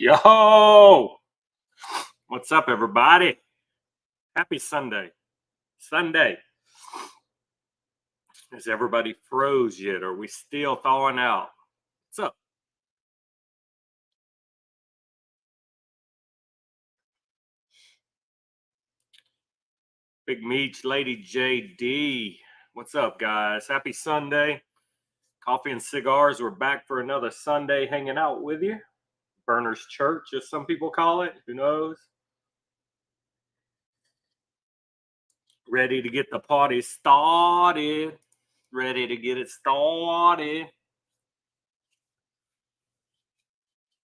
Yo, what's up, everybody? Happy Sunday. Sunday. Is everybody froze yet? Are we still thawing out? What's up? Big Meech, Lady JD. What's up, guys? Happy Sunday. Coffee and Cigars. We're back for another Sunday hanging out with you. Burner's Church, as some people call it. Who knows? Ready to get the party started. Ready to get it started.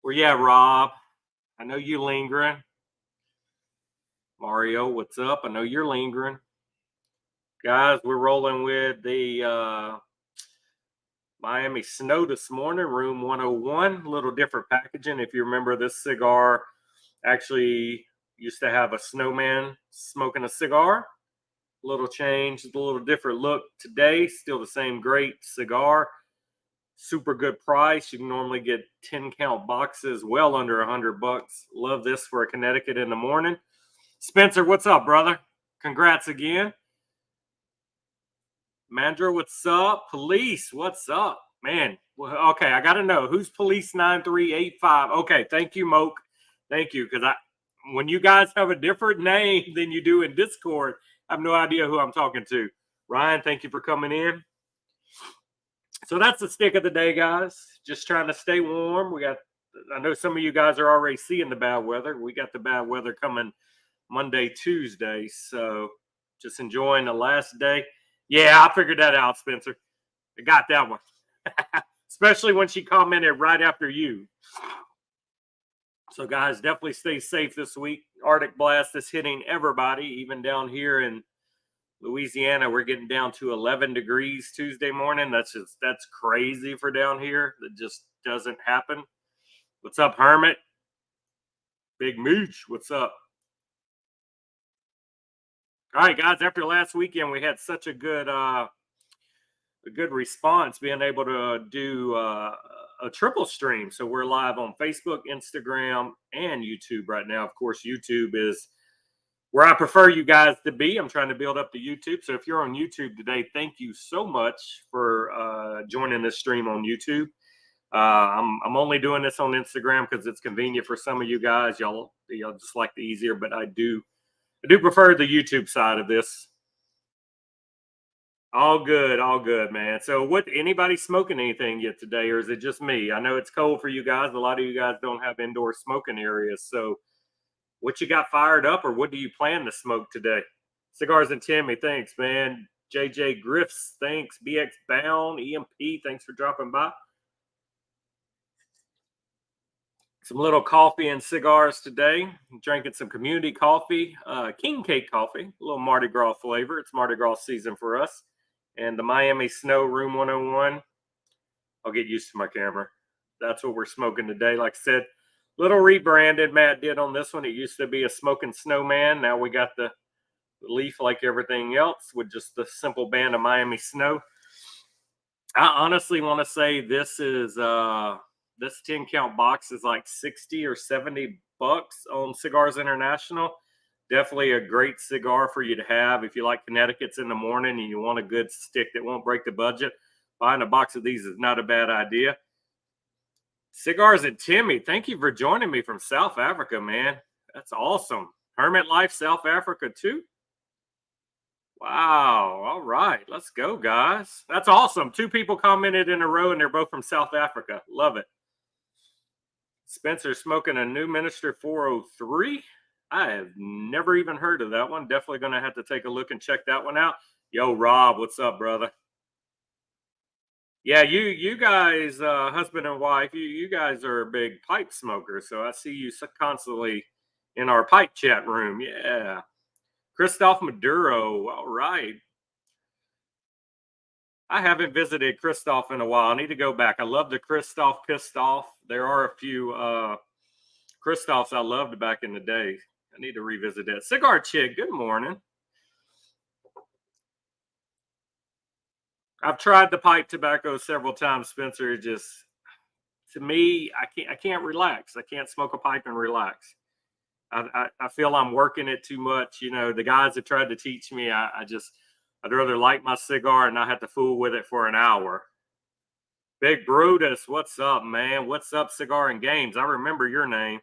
Where you at, Rob? I know you lingering. Mario, what's up? I know you're lingering. Guys, we're rolling with the Miami Snow this morning, room 101. A little different packaging. If you remember, this cigar actually used to have a snowman smoking a cigar. A little change, a little different look today. Still the same great cigar. Super good price. You can normally get 10 count boxes well under $100. Love this for a Connecticut in the morning. Spencer, what's up, brother? Congrats again. Mandra, what's up? Police, what's up? Man, okay, I got to know who's Police 9385. Okay, thank you, Moke. Thank you, because when you guys have a different name than you do in Discord, I have no idea who I'm talking to. Ryan, thank you for coming in. So that's the stick of the day, guys. Just trying to stay warm. I know some of you guys are already seeing the bad weather. We got the bad weather coming Monday, Tuesday. So just enjoying the last day. Yeah, I figured that out, Spencer. I got that one. Especially when she commented right after you. So, guys, definitely stay safe this week. Arctic blast is hitting everybody, even down here in Louisiana. We're getting down to 11 degrees Tuesday morning. That's crazy for down here. That just doesn't happen. What's up, Hermit? Big Mooch, what's up? All right, guys. After last weekend, we had such a good response, being able to do a triple stream. So we're live on Facebook, Instagram, and YouTube right now. Of course, YouTube is where I prefer you guys to be. I'm trying to build up the YouTube. So if you're on YouTube today, thank you so much for joining this stream on YouTube. I'm only doing this on Instagram because it's convenient for some of you guys. Y'all just like the easier, but I do prefer the YouTube side of this. All good, man. So, anybody smoking anything yet today, or is it just me? I know it's cold for you guys. A lot of you guys don't have indoor smoking areas. So, what you got fired up, or what do you plan to smoke today? Cigars and Timmy, thanks, man. JJ Griffs, thanks. BX Bound, EMP, thanks for dropping by. Some little coffee and cigars today. I'm drinking some community coffee, king cake coffee, a little Mardi Gras flavor. It's Mardi Gras season for us. And the Miami Snow Room 101. I'll get used to my camera. That's what we're smoking today. Like I said, little rebranded Matt did on this one. It used to be a smoking snowman. Now we got the leaf like everything else with just the simple band of Miami Snow. I honestly want to say this 10 count box is like 60 or 70 bucks on Cigars International. Definitely a great cigar for you to have if you like Connecticut's in the morning and you want a good stick that won't break the budget. Buying a box of these is not a bad idea. Cigars and Timmy, thank you for joining me from South Africa, man. That's awesome. Hermit Life, South Africa, too. Wow. All right. Let's go, guys. That's awesome. 2 people commented in a row, and they're both from South Africa. Love it. Spencer smoking a New Minister 403. I have never even heard of that one. Definitely going to have to take a look and check that one out. Yo, Rob, what's up, brother? Yeah, you guys, husband and wife, you guys are big pipe smokers. So I see you constantly in our pipe chat room. Yeah. Christoph Maduro. All right. I haven't visited Christoph in a while. I need to go back. I love the Christoph Pissed Off. There are a few Christophs I loved back in the day. I need to revisit that. Cigar Chick, good morning. I've tried the pipe tobacco several times, Spencer. It just to me, I can't relax. I can't smoke a pipe and relax. I feel I'm working it too much. The guys that tried to teach me, I'd rather light my cigar and not have to fool with it for an hour. Big Brutus, what's up, man? What's up, Cigar and Games? I remember your name.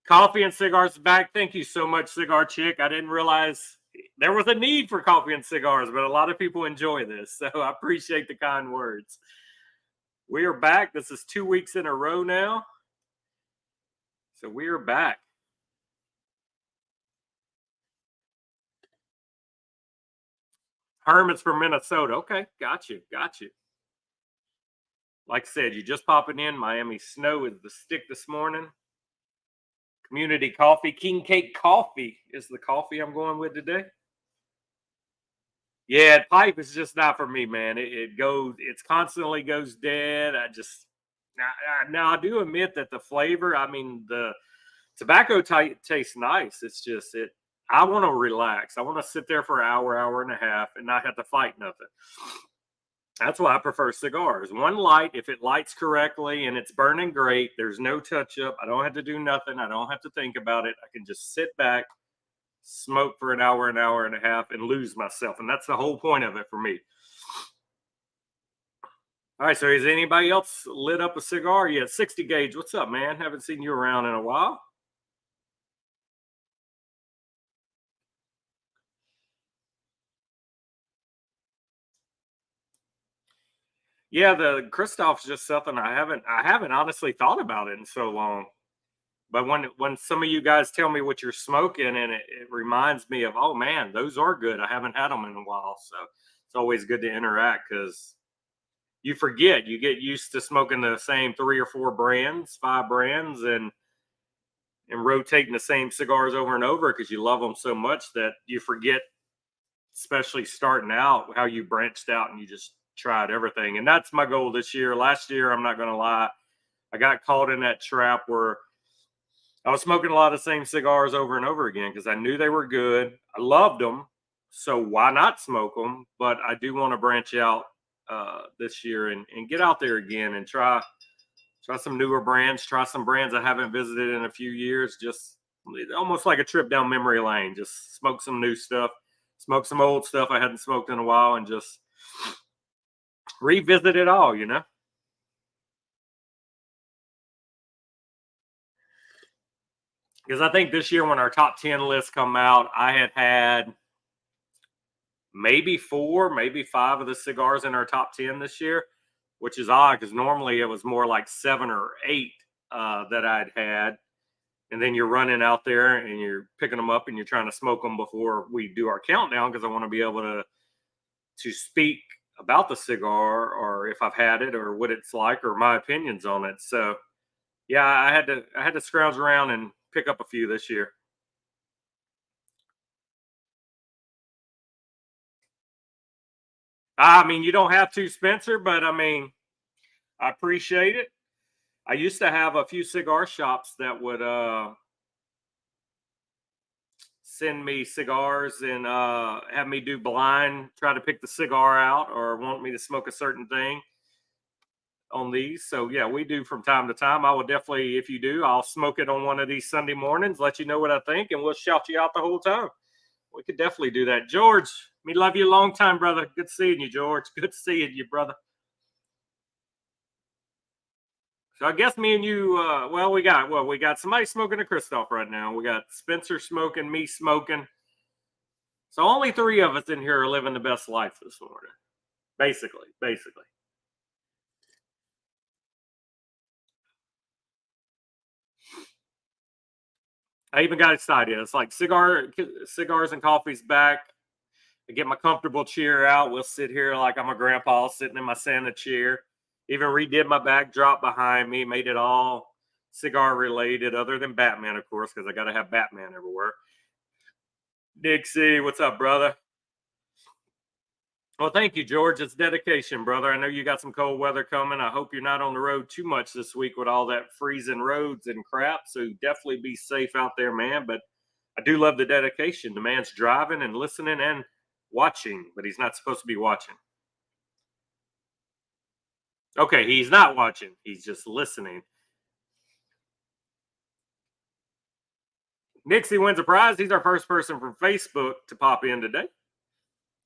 Coffee and Cigars back. Thank you so much, Cigar Chick. I didn't realize there was a need for coffee and cigars, but a lot of people enjoy this. So I appreciate the kind words. We are back. This is 2 weeks in a row now. So we are back. Herman's from Minnesota. Okay, got you. Like I said, you just popping in. Miami snow is the stick this morning. Community coffee, King Cake Coffee is the coffee I'm going with today. Yeah, pipe is just not for me, man. It constantly goes dead. Now I do admit that the flavor, I mean, the tobacco tastes nice. It's just I want to relax. I want to sit there for an hour and a half, and not have to fight nothing. That's why I prefer cigars. One light, if it lights correctly and it's burning great, there's no touch up. I don't have to do nothing. I don't have to think about it. I can just sit back, smoke for an hour and a half, and lose myself. And that's the whole point of it for me. All right, so has anybody else lit up a cigar yet? 60 gauge, what's up, man? Haven't seen you around in a while. Yeah, the Christoph's just something I haven't honestly thought about it in so long. But when some of you guys tell me what you're smoking, and it reminds me of, oh man, those are good. I haven't had them in a while, so it's always good to interact because you forget. You get used to smoking the same 3 or 4 brands, 5 brands, and rotating the same cigars over and over because you love them so much that you forget, especially starting out, how you branched out and you just tried everything. And that's my goal this year. Last year, I'm not going to lie, I got caught in that trap where I was smoking a lot of the same cigars over and over again because I knew they were good. I loved them. So why not smoke them? But I do want to branch out this year and get out there again and try some newer brands, try some brands I haven't visited in a few years. Just almost like a trip down memory lane. Just smoke some new stuff, smoke some old stuff I hadn't smoked in a while, and just revisit it all. Because I think this year when our top 10 lists come out, I had maybe 4, maybe 5 of the cigars in our top 10 this year, which is odd because normally it was more like 7 or 8 that I'd had. And then you're running out there and you're picking them up and you're trying to smoke them before we do our countdown because I want to be able to speak about the cigar, or if I've had it, or what it's like, or my opinions on it. So yeah, I had to scrounge around and pick up a few this year. I mean, you don't have to, Spencer, but I mean, I appreciate it. I used to have a few cigar shops that would send me cigars and have me do blind, try to pick the cigar out, or want me to smoke a certain thing on these. So yeah, we do from time to time. I will definitely, if you do, I'll smoke it on one of these Sunday mornings, let you know what I think, and we'll shout you out the whole time. We could definitely do that. George, me love you a long time, brother. Good seeing you, George. Good seeing you, brother. So I guess me and you, we got somebody smoking a Christoph right now. We got Spencer smoking, me smoking. So only 3 of us in here are living the best life this morning. Basically. I even got excited. It's like cigars and coffee's back. I get my comfortable chair out. We'll sit here like I'm a grandpa sitting in my Santa chair. Even redid my backdrop behind me, made it all cigar related, other than Batman, of course, because I got to have Batman everywhere. Dixie, what's up, brother? Well, thank you, George. It's dedication, brother. I know you got some cold weather coming. I hope you're not on the road too much this week with all that freezing roads and crap. So definitely be safe out there, man. But I do love the dedication. The man's driving and listening and watching, but he's not supposed to be watching. Okay, he's not watching. He's just listening. Nixie wins a prize. He's our first person from Facebook to pop in today.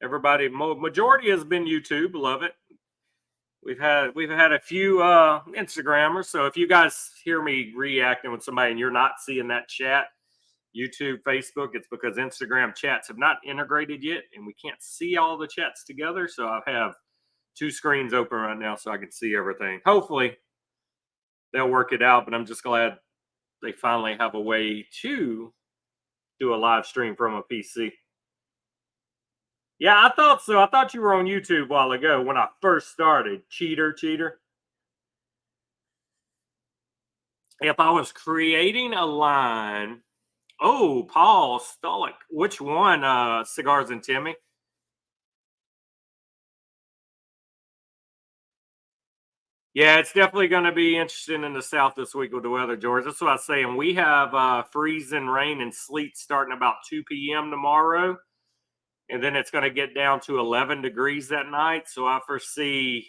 Everybody, majority has been YouTube. Love it. We've had a few Instagrammers. So if you guys hear me reacting with somebody and you're not seeing that chat, YouTube, Facebook, it's because Instagram chats have not integrated yet, and we can't see all the chats together. So I have two screens open right now so I can see everything. Hopefully they'll work it out, but I'm just glad they finally have a way to do a live stream from a PC. Yeah, I thought so. I thought you were on YouTube a while ago when I first started. Cheater. If I was creating a line, oh, Paul Stolick. Which one? Cigars and Timmy. Yeah, it's definitely going to be interesting in the South this week with the weather, George. That's what I was saying. We have freezing rain and sleet starting about 2 p.m. tomorrow. And then it's going to get down to 11 degrees that night. So I foresee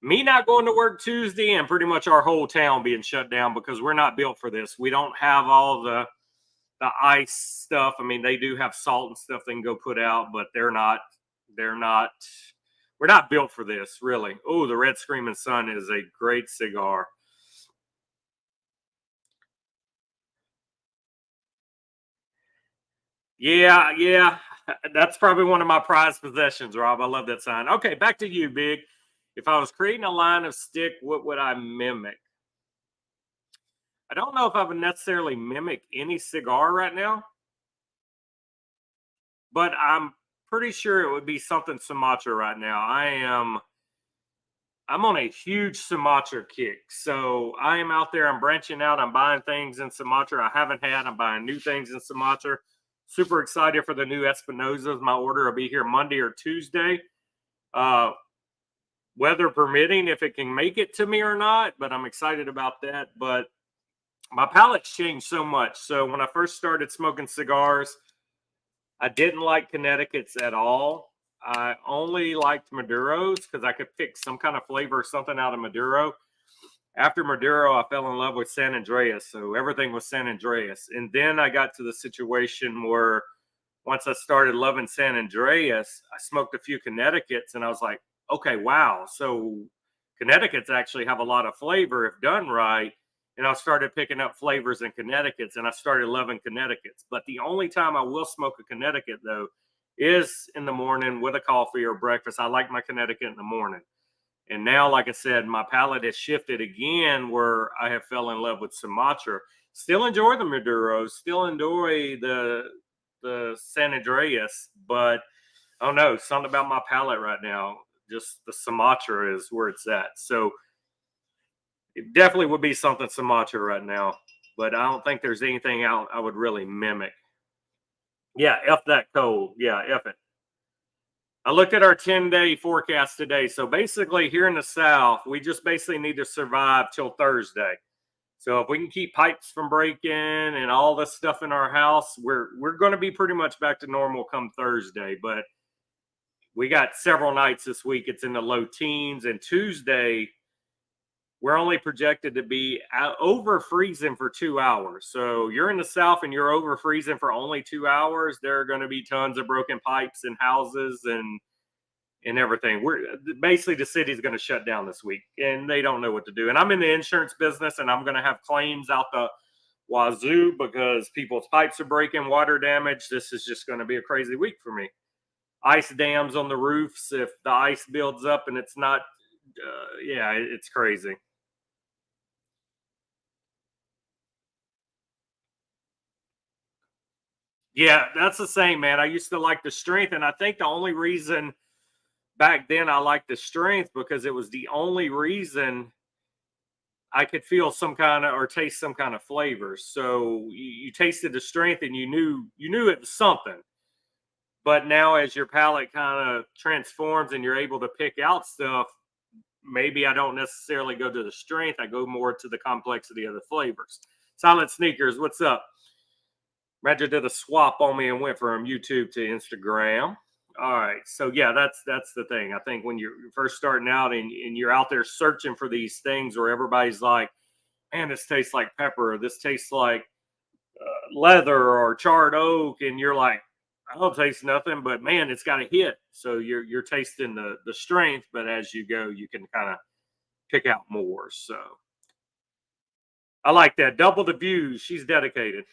me not going to work Tuesday and pretty much our whole town being shut down because we're not built for this. We don't have all the ice stuff. I mean, they do have salt and stuff they can go put out, but they're not we're not built for this, really. Oh, the Red Screaming Sun is a great cigar. Yeah. That's probably one of my prized possessions, Rob. I love that sign. Okay, back to you, Big. If I was creating a line of stick, what would I mimic? I don't know if I would necessarily mimic any cigar right now, but I'm pretty sure it would be something Sumatra right now. I'm on a huge Sumatra kick. So I am out there, I'm branching out, I'm buying things in Sumatra I haven't had. I'm buying new things in Sumatra. Super excited for the new Espinosas. My order will be here Monday or Tuesday. Uh, Weather permitting, if it can make it to me or not, but I'm excited about that. But my palate's changed so much. So when I first started smoking cigars, I didn't like Connecticut's at all. I only liked Maduros because I could pick some kind of flavor or something out of Maduro. After Maduro, I fell in love with San Andreas. So everything was San Andreas. And then I got to the situation where once I started loving San Andreas, I smoked a few Connecticut's and I was like, okay, wow. So Connecticut's actually have a lot of flavor if done right. And I started picking up flavors in Connecticut's and I started loving Connecticut's. But the only time I will smoke a Connecticut, though, is in the morning with a coffee or breakfast. I like my Connecticut in the morning. And now, like I said, my palate has shifted again where I have fell in love with Sumatra. Still enjoy the Maduros, still enjoy the San Andreas, but I don't know, something about my palate right now. Just the Sumatra is where it's at. So it definitely would be something Sumatra right now, but I don't think there's anything out I would really mimic. Yeah, F that cold. Yeah, F it. I looked at our 10-day forecast today. So basically, here in the South, we just basically need to survive till Thursday. So if we can keep pipes from breaking and all this stuff in our house, we're going to be pretty much back to normal come Thursday. But we got several nights this week. It's in the low teens, and Tuesday we're only projected to be over freezing for 2 hours. So you're in the South and you're over freezing for only 2 hours. There are going to be tons of broken pipes in houses and everything. We're basically the city's going to shut down this week, and they don't know what to do. And I'm in the insurance business, and I'm going to have claims out the wazoo because people's pipes are breaking, water damage. This is just going to be a crazy week for me. Ice dams on the roofs. If the ice builds up and it's not, yeah, it's crazy. Yeah, that's the same, man. I used to like the strength, and I think the only reason back then I liked the strength because it was the only reason I could feel some kind of or taste some kind of flavor. So you tasted the strength and you knew it was something. But now as your palate kind of transforms and you're able to pick out stuff, maybe I don't necessarily go to the strength. I go more to the complexity of the flavors. Silent Sneakers, what's up? Imagine did a swap on me and went from YouTube to Instagram. All right. So yeah, that's the thing. I think when you're first starting out and you're out there searching for these things where everybody's like, man, this tastes like pepper, or this tastes like leather or charred oak, and you're like, I don't taste nothing, but man, it's got a hit. So you're tasting the strength, but as you go, you can kind of pick out more. So I like that. Double the views. She's dedicated.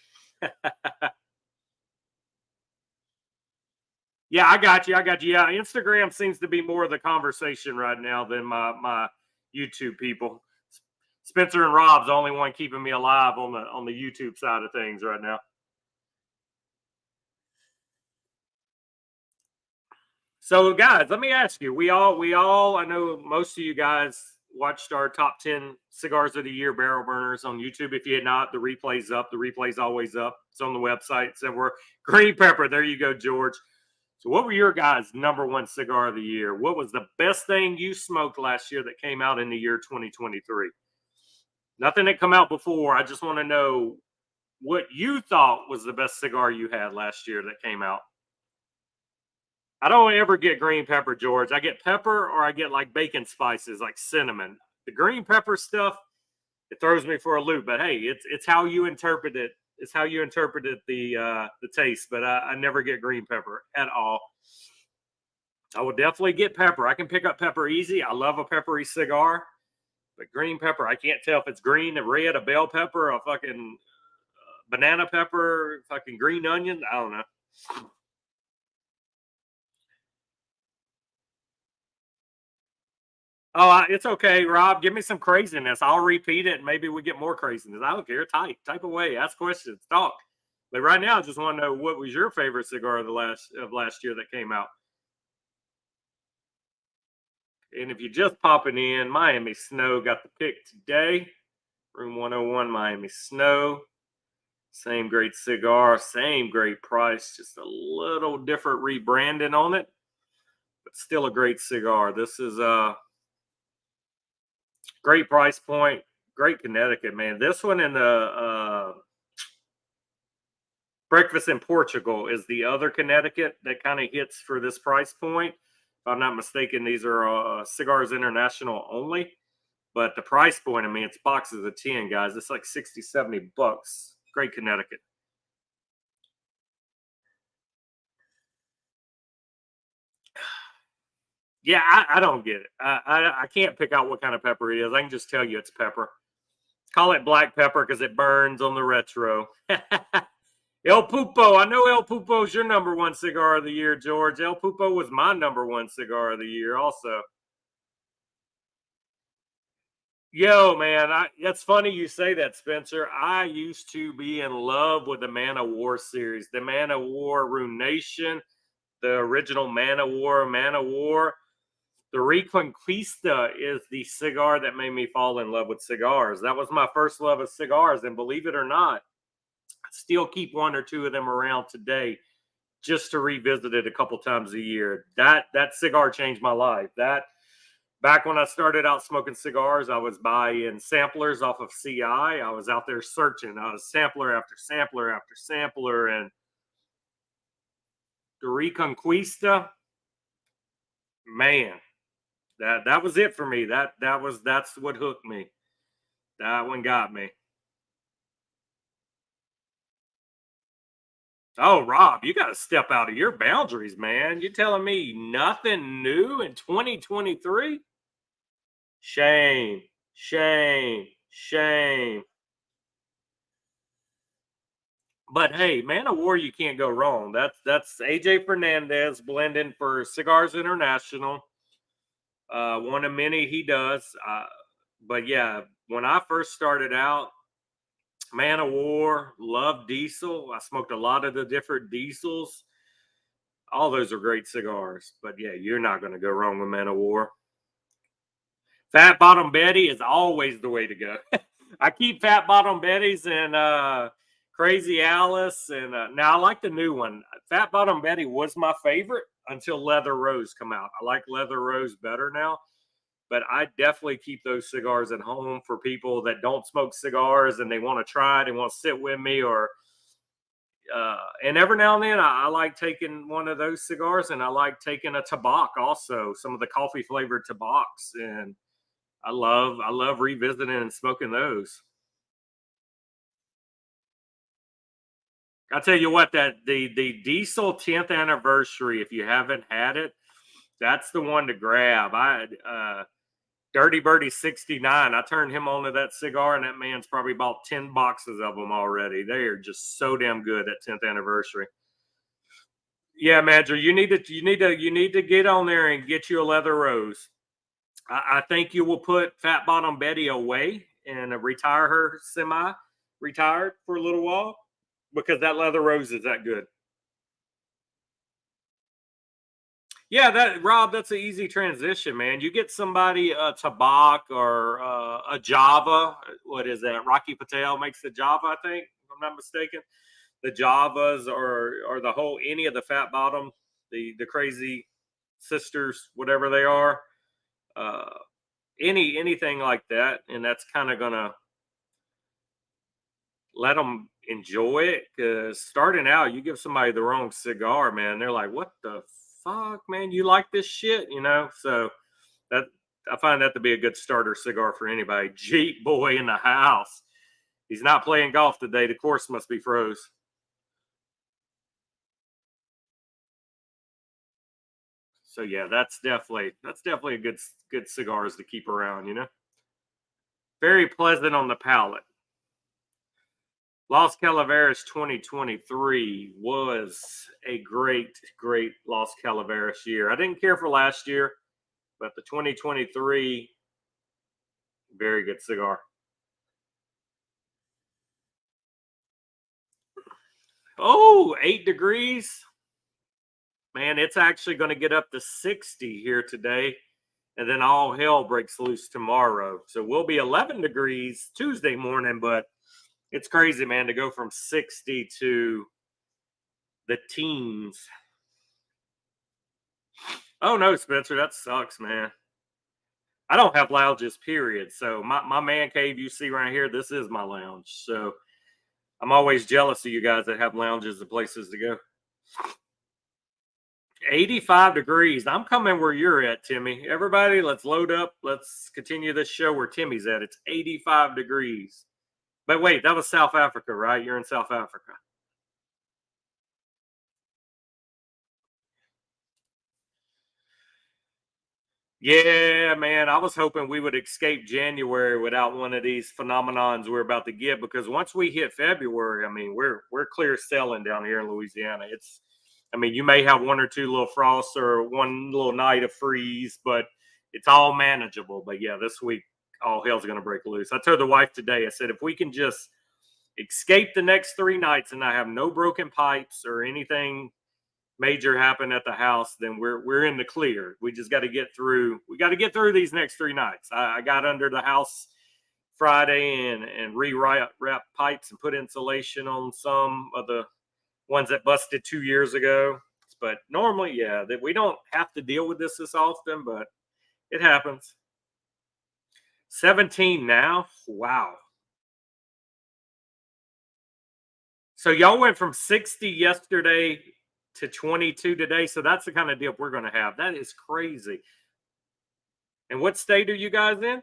Yeah, I got you. I got you. Yeah, Instagram seems to be more of the conversation right now than my YouTube people. Spencer and Rob's the only one keeping me alive on the YouTube side of things right now. So, guys, let me ask you. We all. I know most of you guys watched our top 10 cigars of the year barrel burners on YouTube. If you had not, the replay's up. The replay's always up. It's on the website. So we're green pepper. There you go, George. So, what were your guys' number one cigar of the year? What was the best thing you smoked last year that came out in the year 2023? Nothing that come out before. I just want to know what you thought was the best cigar you had last year that came out. I don't ever get green pepper, George. I get pepper or I get like bacon spices, like cinnamon. The green pepper stuff, it throws me for a loop. But hey, it's how you interpret it. It's how you interpret it, the taste. But I never get green pepper at all. I will definitely get pepper. I can pick up pepper easy. I love a peppery cigar. But green pepper, I can't tell if it's green, a red, a bell pepper, a fucking banana pepper, fucking green onion. I don't know. Oh, it's okay, Rob. Give me some craziness. I'll repeat it, and maybe we get more craziness. I don't care. Type away. Ask questions. Talk. But right now, I just want to know what was your favorite cigar of the last year that came out. And if you're just popping in, Miami Snow got the pick today. Room 101, Miami Snow. Same great cigar, same great price, just a little different rebranding on it, but still a great cigar. This is a great price point, great Connecticut, man. This one in the Breakfast in Portugal is the other Connecticut that kind of hits for this price point. If I'm not mistaken, these are Cigars International only. But the price point, I mean, it's boxes of 10, guys. It's like 60, 70 bucks. Great Connecticut. Yeah, I don't get it. I can't pick out what kind of pepper it is. I can just tell you it's pepper. Call it black pepper because it burns on the retro. El Pupo. I know El Pupo's your number one cigar of the year, George. El Pupo was my number one cigar of the year, also. Yo, man, that's funny you say that, Spencer. I used to be in love with the Man of War series, the Man of War Ruination, the original Man of War. The Reconquista is the cigar that made me fall in love with cigars. That was my first love of cigars, and believe it or not, I still keep one or two of them around today just to revisit it a couple times a year. That cigar changed my life. That back when I started out smoking cigars, I was buying samplers off of CI. I was out there searching. I was sampler after sampler after sampler, and the Reconquista, man, that was it for me. That's what hooked me. That one got me. Oh, Rob, you got to step out of your boundaries, man. You're telling me nothing new in 2023? Shame, shame, shame. But hey, Man of War, you can't go wrong. That's AJ Fernandez blending for Cigars International. One of many he does. But yeah, when I first started out, Man of War, love Diesel. I smoked a lot of the different Diesels. All those are great cigars. But yeah, you're not going to go wrong with Man of War. Fat Bottom Betty is always the way to go. I keep Fat Bottom Betty's and Crazy Alice, and now I like the new one. Fat Bottom Betty was my favorite until Leather Rose come out. I like Leather Rose better now, but I definitely keep those cigars at home for people that don't smoke cigars and they want to try it and want to sit with me, or And every now and then, I like taking one of those cigars, and I like taking a tabac also, some of the coffee flavored tabacs, and I love revisiting and smoking those. I tell you what, that the Diesel 10th anniversary, if you haven't had it, that's the one to grab. Dirty Birdie 69. I turned him onto that cigar, and that man's probably bought 10 boxes of them already. They are just so damn good at 10th anniversary. Yeah, Madger, you need to get on there and get you a leather rose. I think you will put Fat Bottom Betty away and retire her semi-retired for a little while because that leather rose is that good. Yeah, that Rob, that's an easy transition, man. You get somebody a Tabak or a Java. What is that? Rocky Patel makes the Java, I think, if I'm not mistaken. The Javas or the whole any of the Fat Bottom, the crazy sisters, whatever they are. Uh, anything like that, and that's kind of gonna let them enjoy it. Because starting out, you give somebody the wrong cigar, man, they're like, "What the fuck, man? You like this shit?" So that I find that to be a good starter cigar for anybody. Jeep boy in the house. He's not playing golf today. The course must be froze. So yeah, that's definitely a good cigars to keep around. Very pleasant on the palate. Los Calaveras 2023 was a great Los Calaveras year. I didn't care for last year, but the 2023, very good cigar. Oh, 8 degrees. Man, it's actually going to get up to 60 here today. And then all hell breaks loose tomorrow. So we'll be 11 degrees Tuesday morning, but it's crazy, man, to go from 60 to the teens. Oh, no, Spencer, that sucks, man. I don't have lounges, period. So my man cave you see right here, this is my lounge. So I'm always jealous of you guys that have lounges and places to go. 85 degrees. I'm coming where you're at, Timmy. Everybody, let's load up. Let's continue this show where Timmy's at. It's 85 degrees. But wait, that was South Africa, right? You're in South Africa. Yeah, man. I was hoping we would escape January without one of these phenomenons we're about to get because once we hit February, I mean, we're clear sailing down here in Louisiana. I mean, you may have one or two little frosts or one little night of freeze, but it's all manageable. But yeah, this week all hell's going to break loose. I told the wife today, I said, if we can just escape the next 3 nights and I have no broken pipes or anything major happen at the house, then we're in the clear. We just got to get through. We got to get through these next 3 nights. I got under the house Friday and rewrap pipes and put insulation on some of the ones that busted 2 years ago. But normally, yeah, that we don't have to deal with this often, but it happens. 17 now. Wow. So y'all went from 60 yesterday to 22 today. So that's the kind of dip we're going to have. That is crazy. And what state are you guys in?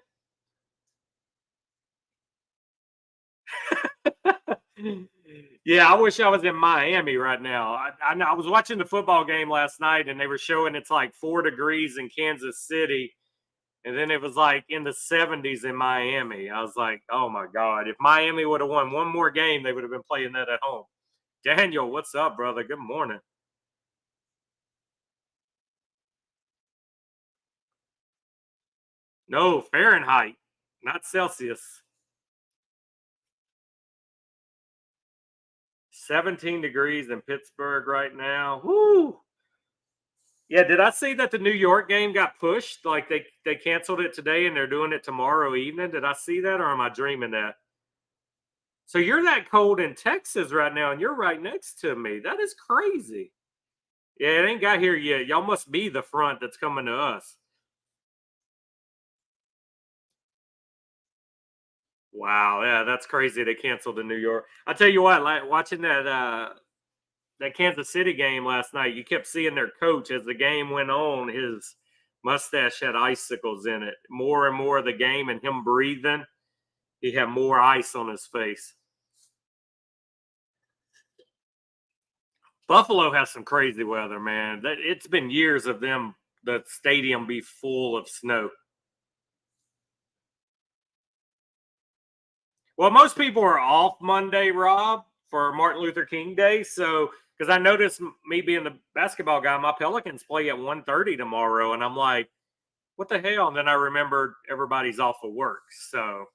Yeah, I wish I was in Miami right now. I was watching the football game last night and they were showing it's like 4 degrees in Kansas City. And then it was like in the 70s in Miami. I was like, oh my God. If Miami would have won one more game, they would have been playing that at home. Daniel, what's up, brother? Good morning. No, Fahrenheit, not Celsius. 17 degrees in Pittsburgh right now. Woo! Yeah, did I see that the New York game got pushed? Like they canceled it today and they're doing it tomorrow evening. Did I see that or am I dreaming that? So you're that cold in Texas right now and you're right next to me. That is crazy. Yeah, it ain't got here yet. Y'all must be the front that's coming to us. Wow, yeah, that's crazy. They canceled in New York. I tell you what, like watching that that Kansas City game last night, you kept seeing their coach as the game went on. His mustache had icicles in it. More and more of the game, and him breathing, he had more ice on his face. Buffalo has some crazy weather, man. It's been years of them, the stadium be full of snow. Well, most people are off Monday, Rob, for Martin Luther King Day. So, because I noticed me being the basketball guy, my Pelicans play at 1:30 tomorrow, and I'm like, what the hell? And then I remembered everybody's off of work. So,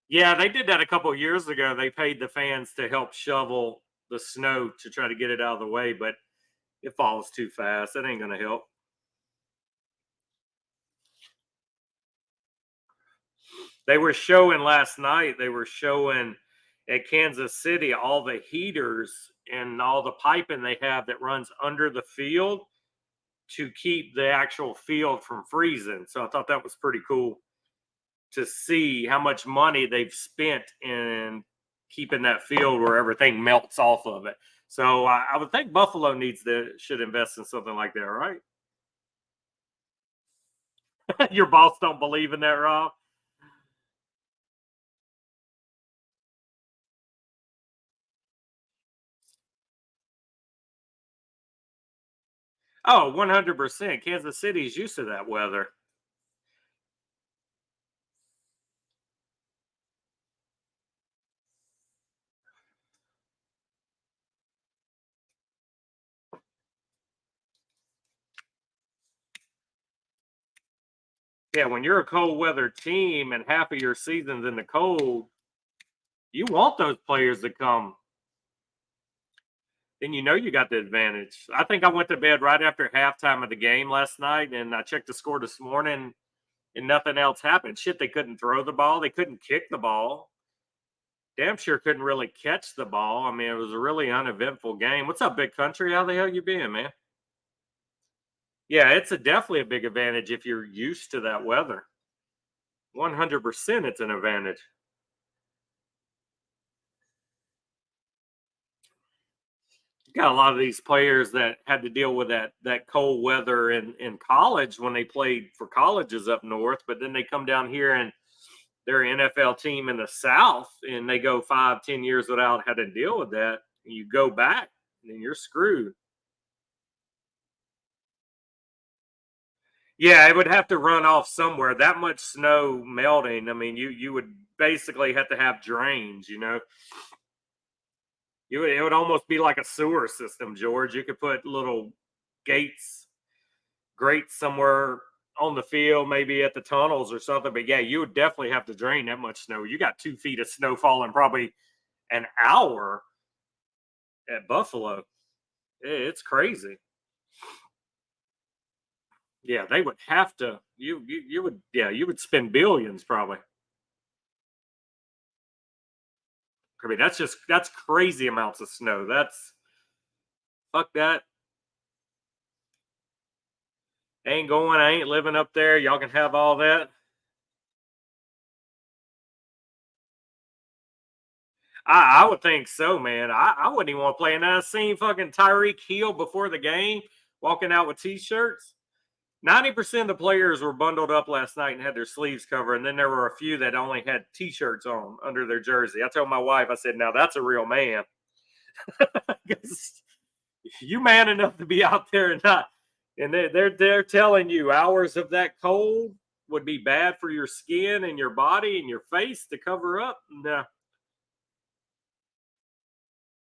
yeah, they did that a couple of years ago. They paid the fans to help shovel the snow to try to get it out of the way, but it falls too fast. That ain't going to help. They were showing last night, they were showing at Kansas City all the heaters and all the piping they have that runs under the field to keep the actual field from freezing. So I thought that was pretty cool to see how much money they've spent in keeping that field where everything melts off of it. So I would think Buffalo should invest in something like that, right? Your boss don't believe in that, Rob? Oh, 100%. Kansas City's used to that weather. Yeah, when you're a cold weather team and half of your season's in the cold, you want those players to come. Then you know you got the advantage. I think I went to bed right after halftime of the game last night, and I checked the score this morning, and nothing else happened. Shit, they couldn't throw the ball, they couldn't kick the ball. Damn sure couldn't really catch the ball. I mean, it was a really uneventful game. What's up, big country? How the hell you been, man? Yeah, it's definitely a big advantage if you're used to that weather. 100% it's an advantage. Got a lot of these players that had to deal with that cold weather in college when they played for colleges up north, but then they come down here and they're an NFL team in the South, and they go 5-10 years without having to deal with that. And you go back, and you're screwed. Yeah, it would have to run off somewhere. That much snow melting. I mean, you would basically have to have drains. It would almost be like a sewer system, George. You could put little gates, grates somewhere on the field, maybe at the tunnels or something. But yeah, you would definitely have to drain that much snow. You got 2 feet of snow falling probably an hour at Buffalo. It's crazy. Yeah, they would have to. You would, yeah, you would spend billions probably. I mean, that's crazy amounts of snow. That's fuck that. Ain't going. I ain't living up there. Y'all can have all that. I would think so, man. I wouldn't even want to play. And I seen fucking Tyreek Hill before the game walking out with t-shirts. 90% of the players were bundled up last night and had their sleeves covered. And then there were a few that only had t-shirts on under their jersey. I told my wife, I said, now that's a real man. You man enough to be out there and not, and they're telling you hours of that cold would be bad for your skin and your body and your face to cover up. No.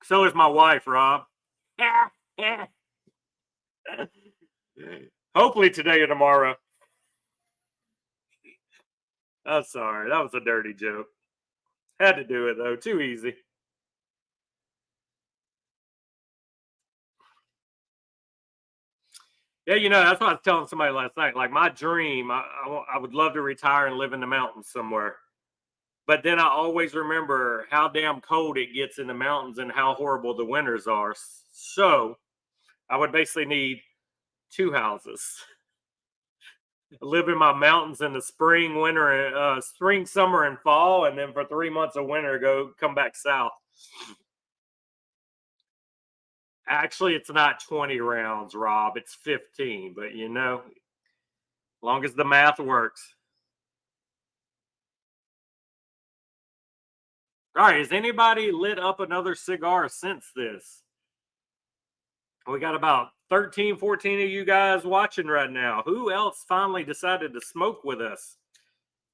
So is my wife, Rob. Hopefully today or tomorrow. I'm sorry. That was a dirty joke. Had to do it though. Too easy. Yeah, that's what I was telling somebody last night. Like my dream, I would love to retire and live in the mountains somewhere. But then I always remember how damn cold it gets in the mountains and how horrible the winters are. So I would basically need two houses. live in my mountains in the spring, winter, spring, summer, and fall, and then for 3 months of winter, come back south. Actually, it's not 20 rounds, Rob. It's 15, but long as the math works. All right, has anybody lit up another cigar since this? We got about 13, 14 of you guys watching right now. Who else finally decided to smoke with us?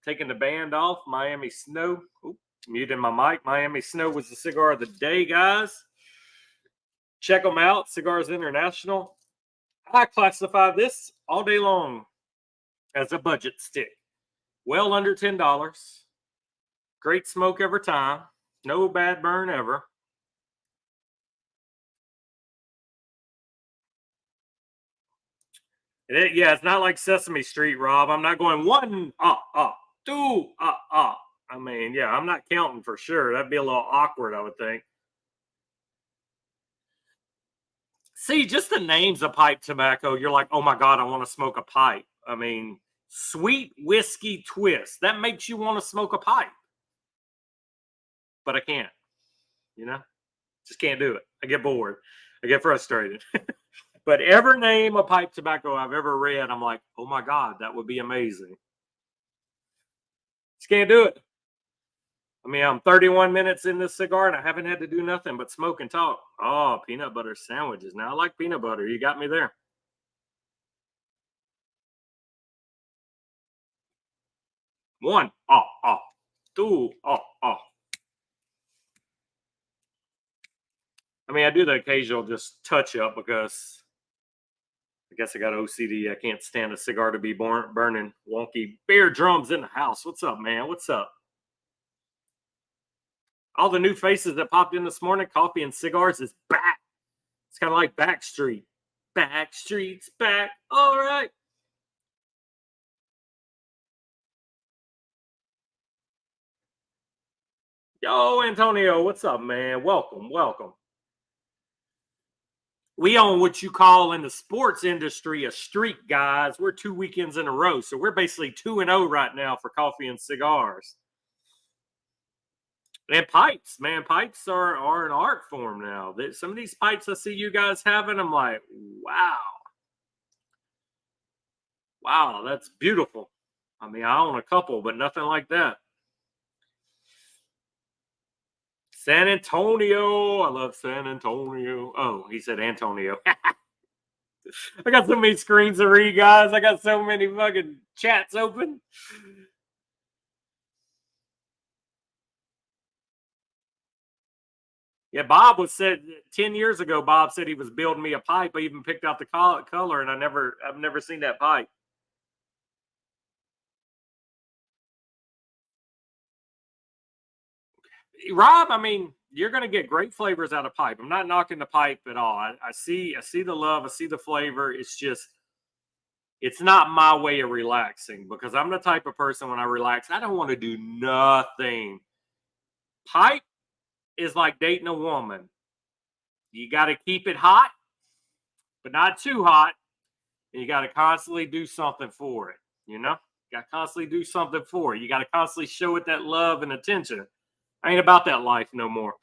Taking the band off, Miami Snow. Oop, muting my mic. Miami Snow was the cigar of the day, guys. Check them out, Cigars International. I classify this all day long as a budget stick. Well under $10. Great smoke every time. No bad burn ever. It's not like Sesame Street, Rob. I'm not going one, two, I mean, yeah, I'm not counting for sure. That'd be a little awkward, I would think. See, just the names of pipe tobacco, you're like, oh my God, I want to smoke a pipe. I mean, sweet whiskey twist. That makes you want to smoke a pipe. But I can't, just can't do it. I get bored. I get frustrated. But every name of pipe tobacco I've ever read, I'm like, oh my God, that would be amazing. Just can't do it. I mean, I'm 31 minutes in this cigar and I haven't had to do nothing but smoke and talk. Oh, peanut butter sandwiches. Now I like peanut butter. You got me there. One, two, I mean, I do the occasional just touch up because I guess I got OCD. I can't stand a cigar to be burning wonky. Bear drums in the house. What's up, man? What's up? All the new faces that popped in this morning, Coffee and Cigars is back. It's kind of like Backstreet. Backstreet's back. All right. Yo, Antonio, what's up, man? Welcome, welcome. We own what you call in the sports industry a streak, guys. We're 2 weekends in a row. So we're basically 2-0 right now for Coffee and Cigars. And pipes, man, pipes are an art form now. Some of these pipes I see you guys having, I'm like, wow, that's beautiful. I mean, I own a couple, but nothing like that. San Antonio, I love San Antonio. Oh, he said Antonio. I got so many screens to read, guys. I got so many fucking chats open. Yeah, Bob was said 10 years ago. Bob said he was building me a pipe. I even picked out the color, and I've never seen that pipe. Rob, I mean, you're going to get great flavors out of pipe. I'm not knocking the pipe at all. I see the love. I see the flavor. It's not my way of relaxing because I'm the type of person when I relax, I don't want to do nothing. Pipe is like dating a woman. You got to keep it hot, but not too hot. And you got to constantly do something for it. You got to constantly do something for it. You got to constantly show it that love and attention. I ain't about that life no more.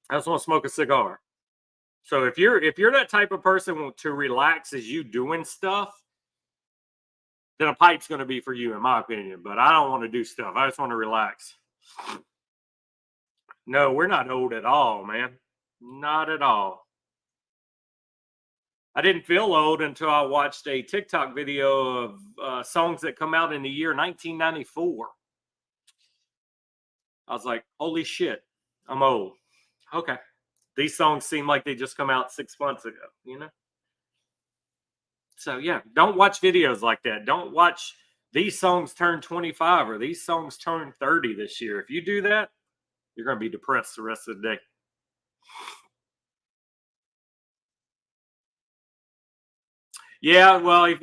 I just want to smoke a cigar. So if you're that type of person to relax as you doing stuff, then a pipe's going to be for you, in my opinion. But I don't want to do stuff. I just want to relax. No, we're not old at all, man. Not at all. I didn't feel old until I watched a TikTok video of songs that come out in the year 1994. I was like, holy shit, I'm old. Okay. These songs seem like they just come out 6 months ago, So yeah, don't watch videos like that. Don't watch these songs turn 25 or these songs turn 30 this year. If you do that, you're going to be depressed the rest of the day. Yeah, well,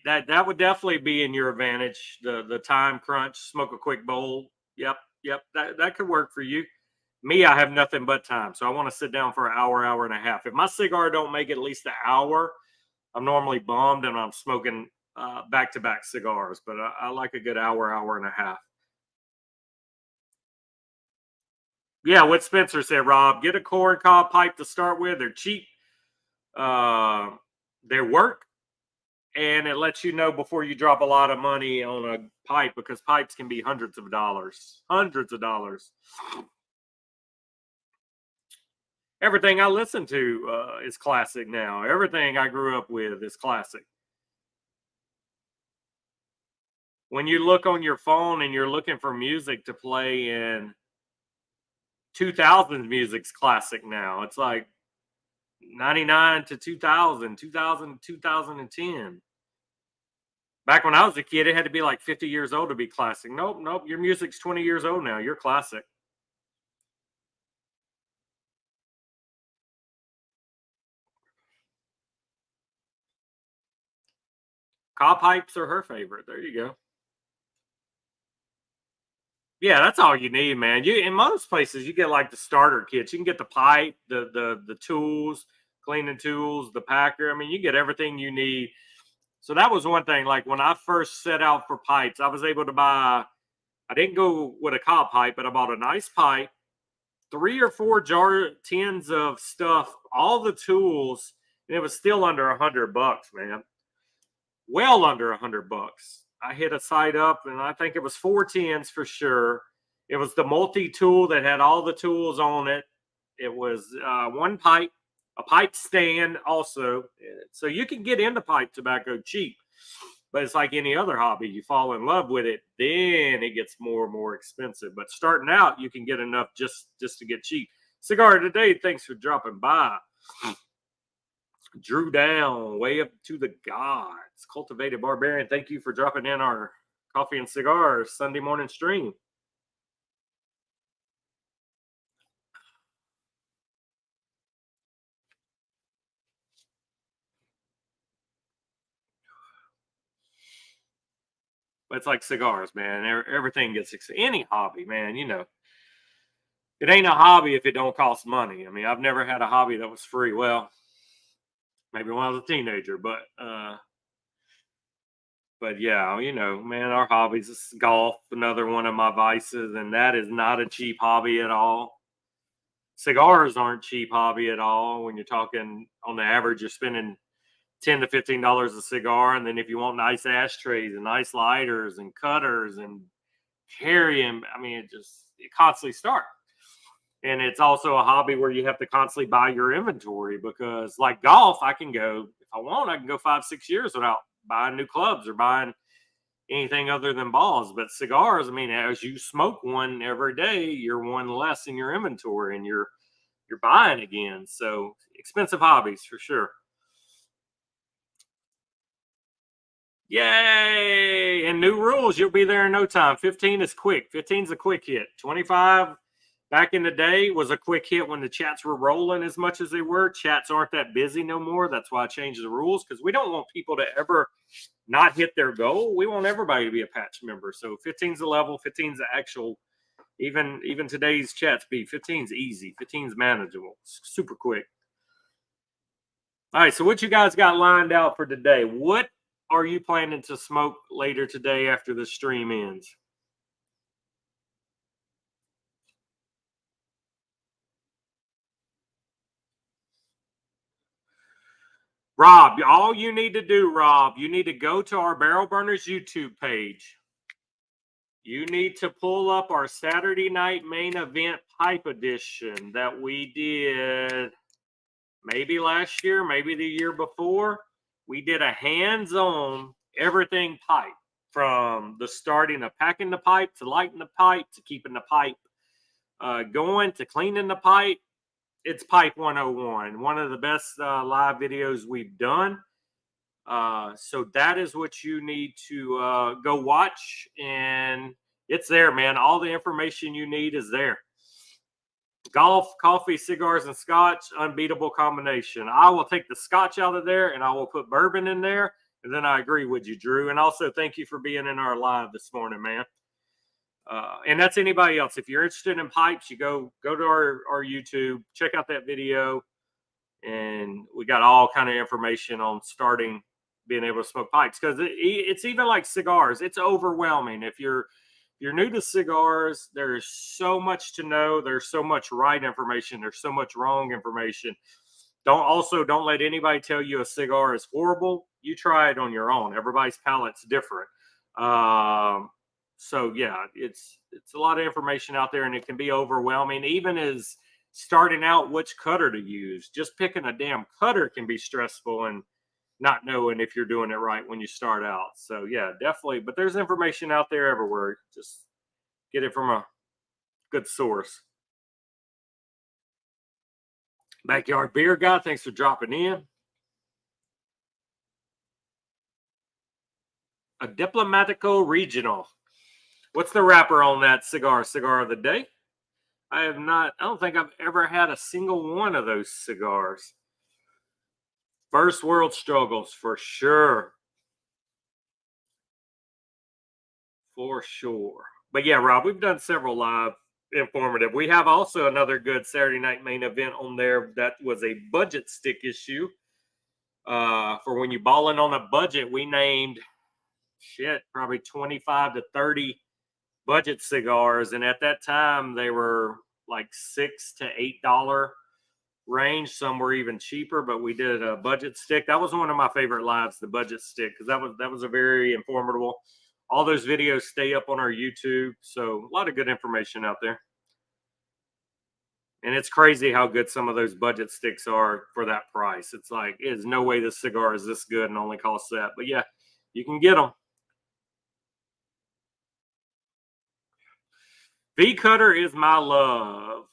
that would definitely be in your advantage. The time crunch, smoke a quick bowl. Yep, that could work for you. Me, I have nothing but time, so I want to sit down for an hour and a half. If my cigar don't make it at least an hour, I'm normally bummed and I'm smoking back-to-back cigars, but I like a good hour and a half. Yeah, what Spencer said, Rob, get a corn cob pipe to start with. They're cheap. Uh, they work, and it lets you know before you drop a lot of money on a pipe, because pipes can be hundreds of dollars. Hundreds of dollars. Everything I listen to is classic now. Everything I grew up with is classic. When you look on your phone and you're looking for music to play in 2000s, music's classic now. It's like 99 to 2000, 2000, 2010. Back when I was a kid, it had to be like 50 years old to be classic. Nope, nope. Your music's 20 years old now. You're classic. Cob pipes are her favorite. There you go. Yeah, that's all you need, man. You in most places you get like the starter kits. You can get the pipe, the tools, cleaning tools, the packer. I mean, you get everything you need. So that was one thing. Like when I first set out for pipes, I was able to buy. I didn't go with a cob pipe, but I bought a nice pipe, 3 or 4 tins of stuff, all the tools, and it was still under $100, man. Well under $100. I hit a site up, and I think it was 4 tins for sure. It was the multi-tool that had all the tools on it. It was one pipe, a pipe stand also. So you can get into pipe tobacco cheap, but it's like any other hobby. You fall in love with it, then it gets more and more expensive. But starting out, you can get enough just to get cheap. Cigar today, thanks for dropping by. Drew down way up to the gods. Cultivated Barbarian, thank you for dropping in our coffee and cigars Sunday morning stream. But it's like cigars, man. Everything gets any hobby, man. You know, it ain't a hobby if it don't cost money. I mean, I've never had a hobby that was free. Well, maybe when I was a teenager, but yeah, you know, man, our hobbies is golf, another one of my vices, and that is not a cheap hobby at all. Cigars aren't cheap hobby at all. When you're talking on the average, you're spending $10 to $15 a cigar, and then if you want nice ashtrays and nice lighters and cutters and carrying, I mean, it constantly starts. And it's also a hobby where you have to constantly buy your inventory, because like golf, I can go, if I want, I can go 5, 6 years without buying new clubs or buying anything other than balls. But cigars, I mean, as you smoke one every day, you're one less in your inventory, and you're buying again. So expensive hobbies for sure. Yay! And new rules, you'll be there in no time. 15 is quick. 15 is a quick hit. 25 back in the day was a quick hit when the chats were rolling as much as they were. Chats aren't that busy no more. That's why I changed the rules, because we don't want people to ever not hit their goal. We want everybody to be a patch member. So 15's a level, 15's the actual. Even today's chat speed, 15's easy, 15's manageable, super quick. All right, so what you guys got lined out for today? What are you planning to smoke later today after the stream ends? Rob, all you need to do, Rob, you need to go to our Barrel Burners YouTube page. You need to pull up our Saturday night main event pipe edition that we did maybe last year, maybe the year before. We did a hands-on everything pipe, from the starting of packing the pipe to lighting the pipe to keeping the pipe going to cleaning the pipe. It's Pipe 101, one of the best live videos we've done. So that is what you need to go watch, and it's there, man. All the information you need is there. Golf, coffee, cigars, and scotch, unbeatable combination. I will take the scotch out of there, and I will put bourbon in there, and then I agree with you, Drew. And also, thank you for being in our live this morning, man. And that's anybody else. If you're interested in pipes, you go to our YouTube, check out that video, and we got all kind of information on starting being able to smoke pipes, because it's even like cigars. It's overwhelming. If you're new to cigars, there's so much to know. There's so much right information. There's so much wrong information. Don't let anybody tell you a cigar is horrible. You try it on your own. Everybody's palate's different. So yeah, it's a lot of information out there, and it can be overwhelming. Even as starting out which cutter to use, just picking a damn cutter can be stressful, and not knowing if you're doing it right when you start out. So yeah, definitely. But there's information out there everywhere. Just get it from a good source. Backyard Beer Guy, thanks for dropping in. A Diplomatico Regional. What's the wrapper on that cigar? Cigar of the day? I don't think I've ever had a single one of those cigars. First world struggles, for sure. For sure. But yeah, Rob, we've done several live informative. We have also another good Saturday night main event on there that was a budget stick issue. For when you're balling on a budget, we named probably 25 to 30 budget cigars, and at that time they were like $6 to $8 range. Some were even cheaper, but we did a budget stick. That was one of my favorite lives, the budget stick, because that was a very informative. All those videos stay up on our YouTube, so a lot of good information out there. And it's crazy how good some of those budget sticks are for that price. It's like, there's no way this cigar is this good and only costs that. But yeah, you can get them. V Cutter is my love.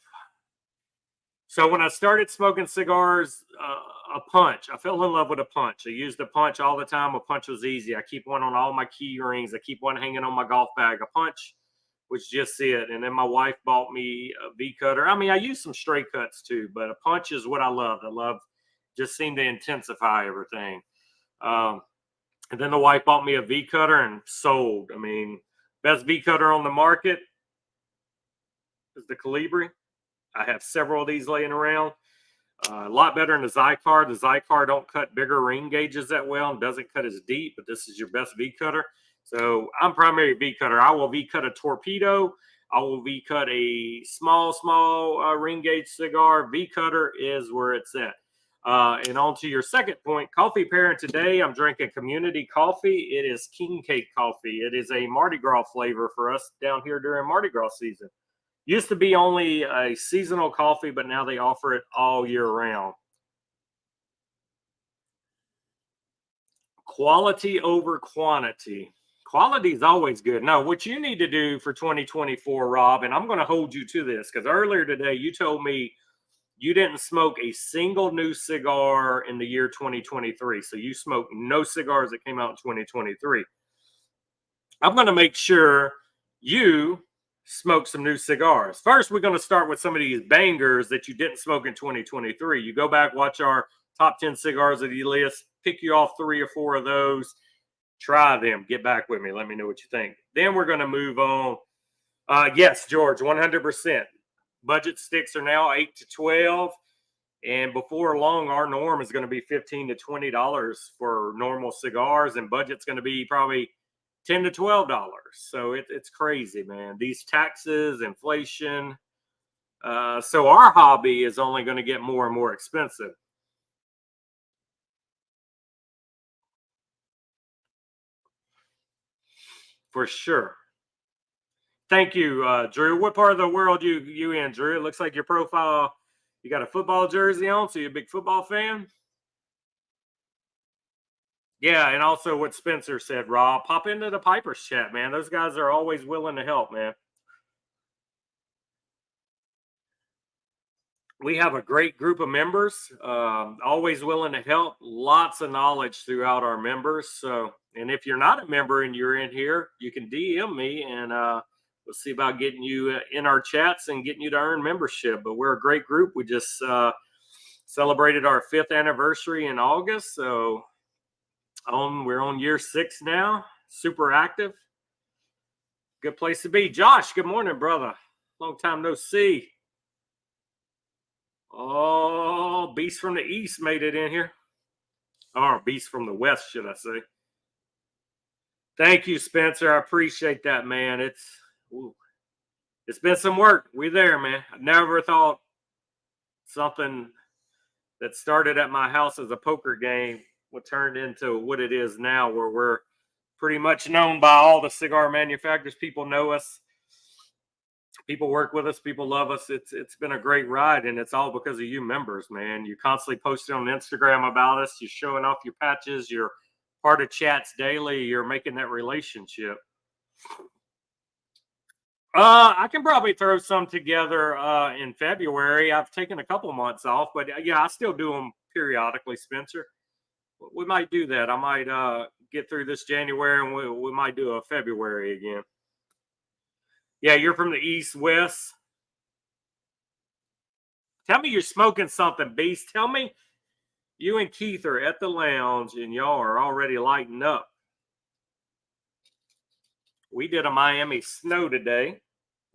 So when I started smoking cigars, a punch, I fell in love with a punch. I used a punch all the time. A punch was easy. I keep one on all my key rings. I keep one hanging on my golf bag. A punch was just it. And then my wife bought me a V Cutter. I mean, I use some straight cuts too, but a punch is what I love. Just seemed to intensify everything. And then the wife bought me a V Cutter and sold. I mean, best V Cutter on the market is the Colibri. I have several of these laying around. A lot better than the Cigar. The Cigar don't cut bigger ring gauges that well and doesn't cut as deep, but this is your best V Cutter. So I'm primary V Cutter. I will V cut a torpedo. I will V cut a small ring gauge cigar. V Cutter is where it's at. And on to your second point, coffee pairing today. I'm drinking community coffee. It is king cake coffee. It is a Mardi Gras flavor for us down here during Mardi Gras season. Used to be only a seasonal coffee, but now they offer it all year round. Quality over quantity. Quality is always good. No, what you need to do for 2024, Rob, and I'm going to hold you to this, because earlier today you told me you didn't smoke a single new cigar in the year 2023. So you smoked no cigars that came out in 2023. I'm going to make sure you smoke some new cigars. First, we're going to start with some of these bangers that you didn't smoke in 2023. You go back, watch our top 10 cigars of the list, pick you off 3 or 4 of those, try them, get back with me, let me know what you think. Then we're going to move on. Yes, George, 100%. Budget sticks are now 8 to 12. And before long, our norm is going to be $15 to $20 for normal cigars, and budget's going to be probably $10 to $12. So it's crazy, man. These taxes, inflation. So our hobby is only going to get more and more expensive. For sure. Thank you, Drew. What part of the world you in, Drew? It looks like your profile, you got a football jersey on, so you're a big football fan? Yeah, and also what Spencer said, Rob, pop into the Pipers chat, man. Those guys are always willing to help, man. We have a great group of members, always willing to help. Lots of knowledge throughout our members. So, and if you're not a member and you're in here, you can DM me, and we'll see about getting you in our chats and getting you to earn membership. But we're a great group. We just celebrated our 5th anniversary in August. So we're on year 6 now. Super active. Good place to be. Josh, good morning, brother. Long time no see. Oh, Beast from the East made it in here. Or Beast from the West, should I say. Thank you, Spencer. I appreciate that, man. It's been some work. We there, man. I never thought something that started at my house as a poker game would turn into what it is now, where we're pretty much known by all the cigar manufacturers. People know us. People work with us. People love us. It's been a great ride, and it's all because of you members, man. You constantly posting on Instagram about us. You're showing off your patches. You're part of chats daily. You're making that relationship. I can probably throw some together in February. I've taken a couple months off, but yeah, I still do them periodically, Spencer. We might do that. I might get through this January, and we might do a February again. Yeah, you're from the East West. Tell me you're smoking something, Beast. Tell me you and Keith are at the lounge and y'all are already lighting up. We did a Miami snow today,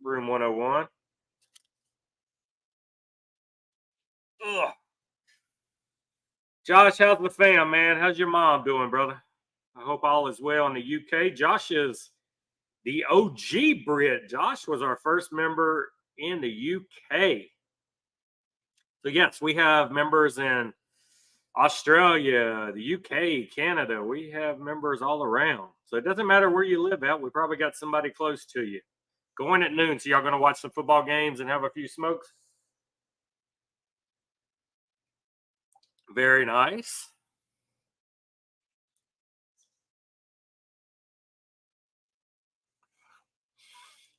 room 101. Ugh. Josh, how's the fam, man? How's your mom doing, brother? I hope all is well in the UK. Josh is the OG Brit. Josh was our first member in the UK. So, yes, we have members in Australia, the UK, Canada. We have members all around. So it doesn't matter where you live at. We probably got somebody close to you. Going at noon. So y'all going to watch some football games and have a few smokes? Very nice.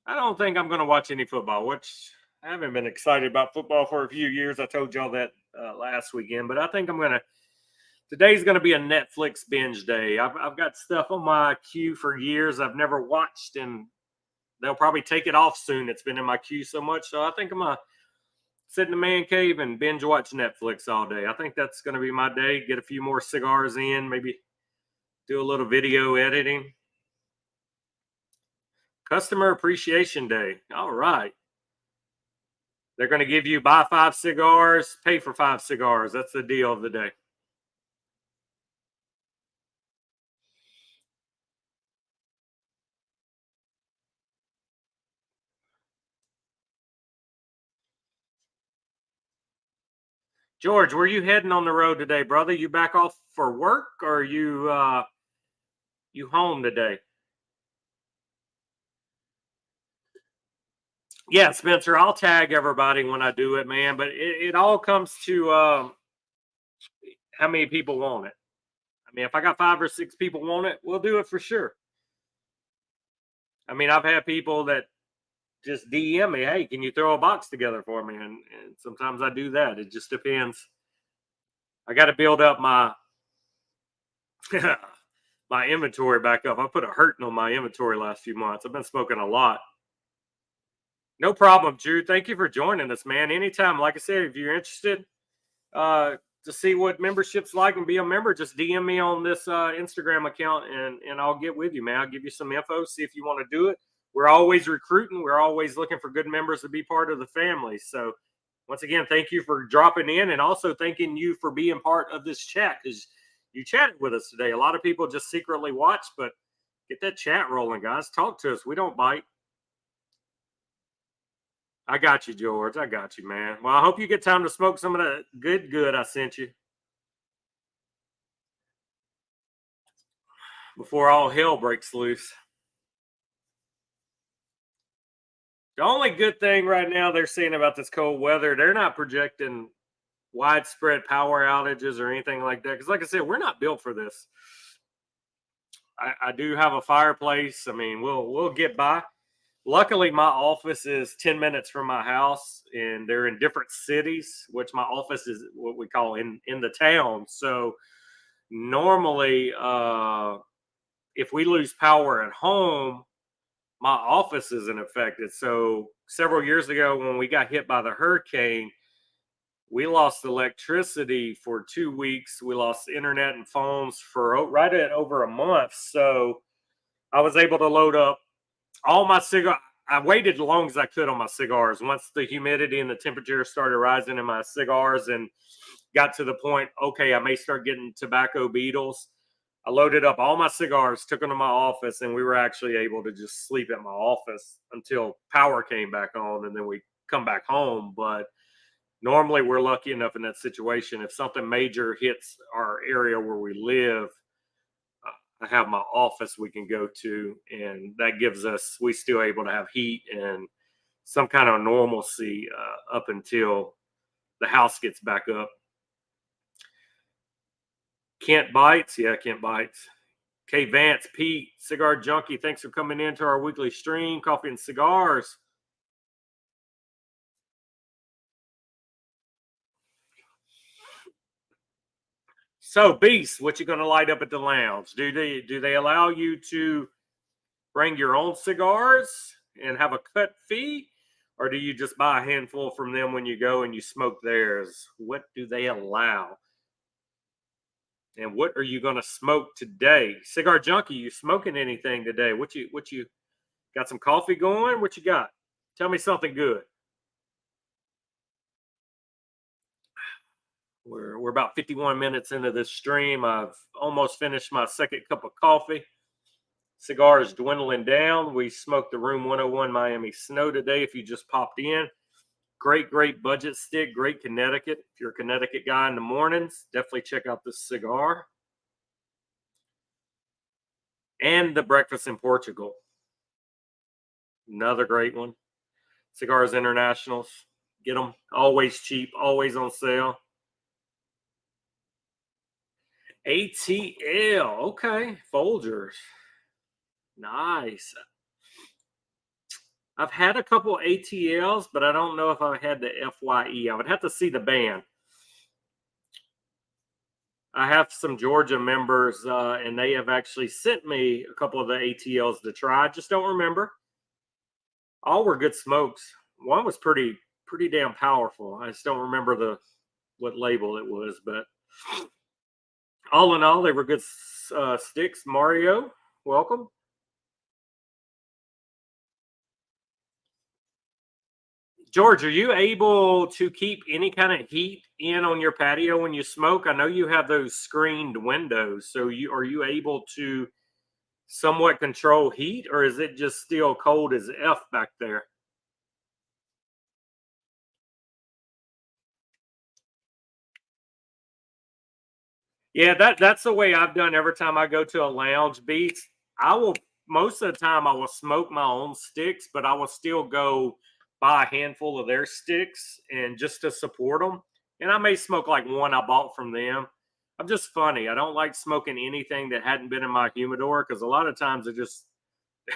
I don't think I'm going to watch any football, which I haven't been excited about football for a few years. I told y'all that last weekend, but I think I'm going to. Today's going to be a Netflix binge day. I've got stuff on my queue for years I've never watched, and they'll probably take it off soon. It's been in my queue so much. So I think I'm going to sit in the man cave and binge watch Netflix all day. I think that's going to be my day. Get a few more cigars in, maybe do a little video editing. Customer Appreciation Day. All right. They're going to give you buy 5 cigars, pay for 5 cigars. That's the deal of the day. George, where you heading on the road today, brother? You back off for work, or you home today? Yeah, Spencer, I'll tag everybody when I do it, man. But it all comes to how many people want it. I mean, if I got 5 or 6 people want it, we'll do it for sure. I mean, I've had people that just DM me, hey, can you throw a box together for me? And sometimes I do that. It just depends. I got to build up my my inventory back up. I put a hurting on my inventory last few months. I've been smoking a lot. No problem, Drew. Thank you for joining us, man. Anytime, like I said, if you're interested to see what membership's like and be a member, just DM me on this Instagram account and I'll get with you, man. I'll give you some info, see if you want to do it. We're always recruiting. We're always looking for good members to be part of the family. So once again, thank you for dropping in, and also thanking you for being part of this chat, because you chatted with us today. A lot of people just secretly watch, but get that chat rolling, guys. Talk to us. We don't bite. I got you, George. I got you, man. Well, I hope you get time to smoke some of that good I sent you before all hell breaks loose. The only good thing right now they're saying about this cold weather, they're not projecting widespread power outages or anything like that. Because, like I said, we're not built for this. I do have a fireplace. I mean, we'll get by. Luckily, my office is 10 minutes from my house, and they're in different cities, which my office is what we call in the town. So normally, if we lose power at home, my office isn't affected. So several years ago, when we got hit by the hurricane, we lost electricity for 2 weeks. We lost internet and phones for right at over a month. So I was able to load up all my cigar. I waited as long as I could on my cigars. Once the humidity and the temperature started rising in my cigars and got to the point, okay, I may start getting tobacco beetles. I loaded up all my cigars, took them to my office, and we were actually able to just sleep at my office until power came back on, and then we come back home. But normally we're lucky enough in that situation. If something major hits our area where we live, I have my office we can go to, and that gives us, we still able to have heat and some kind of normalcy up until the house gets back up. Kent Bites, yeah, Kent Bites. K Vance, Pete, Cigar Junkie, thanks for coming into our weekly stream, Coffee and Cigars. So, Beast, what you going to light up at the lounge? Do they allow you to bring your own cigars and have a cut fee, or do you just buy a handful from them when you go and you smoke theirs? What do they allow? And what are you going to smoke today? Cigar Junkie, you smoking anything today? What you got, some coffee going? What you got? Tell me something good. We're about 51 minutes into this stream. I've almost finished my second cup of coffee. Cigar is dwindling down. We smoked the Room 101 Miami Snow today. If you just popped in, great budget stick, great Connecticut. If you're a Connecticut guy in the mornings, definitely check out this cigar. And the Breakfast in Portugal, another great one. Cigars Internationals, get them, always cheap, always on sale. ATL, okay, Folgers, nice. I've had a couple ATLs, but I don't know if I had the FYE. I would have to see the band. I have some Georgia members, and they have actually sent me a couple of the ATLs to try. I just don't remember. All were good smokes. One was pretty damn powerful. I just don't remember what label it was, but all in all, they were good sticks. Mario, welcome. George, are you able to keep any kind of heat in on your patio when you smoke? I know you have those screened windows, so are you able to somewhat control heat, or is it just still cold as F back there? Yeah, that's the way I've done every time I go to a lounge. Beats, I will, most of the time I will smoke my own sticks, but I will still go buy a handful of their sticks and just to support them. And I may smoke like one I bought from them. I'm just funny. I don't like smoking anything that hadn't been in my humidor because a lot of times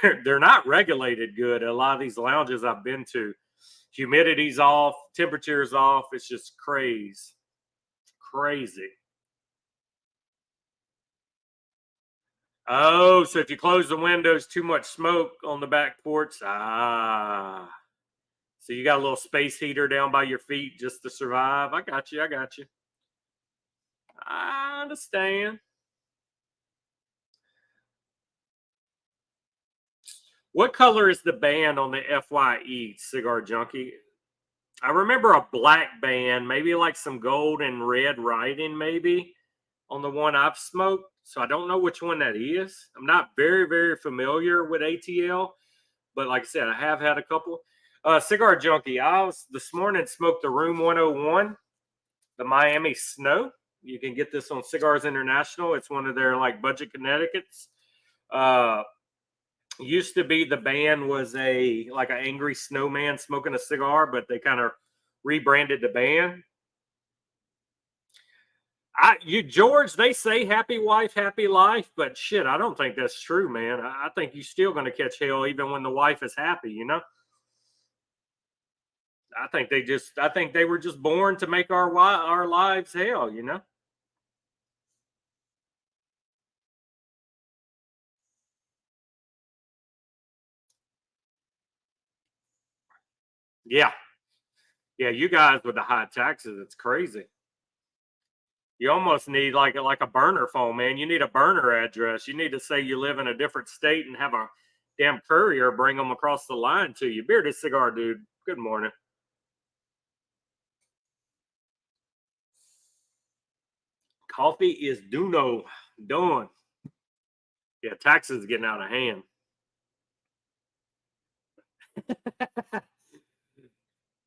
they're not regulated good. A lot of these lounges I've been to, humidity's off, temperature's off. It's just crazy. Oh, so if you close the windows, too much smoke on the back porch. Ah, so you got a little space heater down by your feet just to survive. I got you. I understand. What color is the band on the FYE Cigar Junkie? I remember a black band, maybe like some gold and red writing, maybe on the one I've smoked. So I don't know which one that is. I'm not very familiar with ATL, but like I said, I have had a couple. Cigar Junkie, I was this morning smoked the Room 101, the Miami Snow. You can get this on Cigars International. It's one of their like budget Connecticut's. Used to be the band was like an angry snowman smoking a cigar, but they kind of rebranded the band. George, they say happy wife, happy life, but shit, I don't think that's true, man. I think you're still going to catch hell even when the wife is happy, you know? I think they were just born to make our lives hell, you know? Yeah. Yeah, you guys with the high taxes, it's crazy. You almost need like a burner phone, man. You need a burner address. You need to say you live in a different state and have a damn courier bring them across the line to you. Bearded Cigar Dude, good morning. Coffee is done. Yeah, taxes getting out of hand.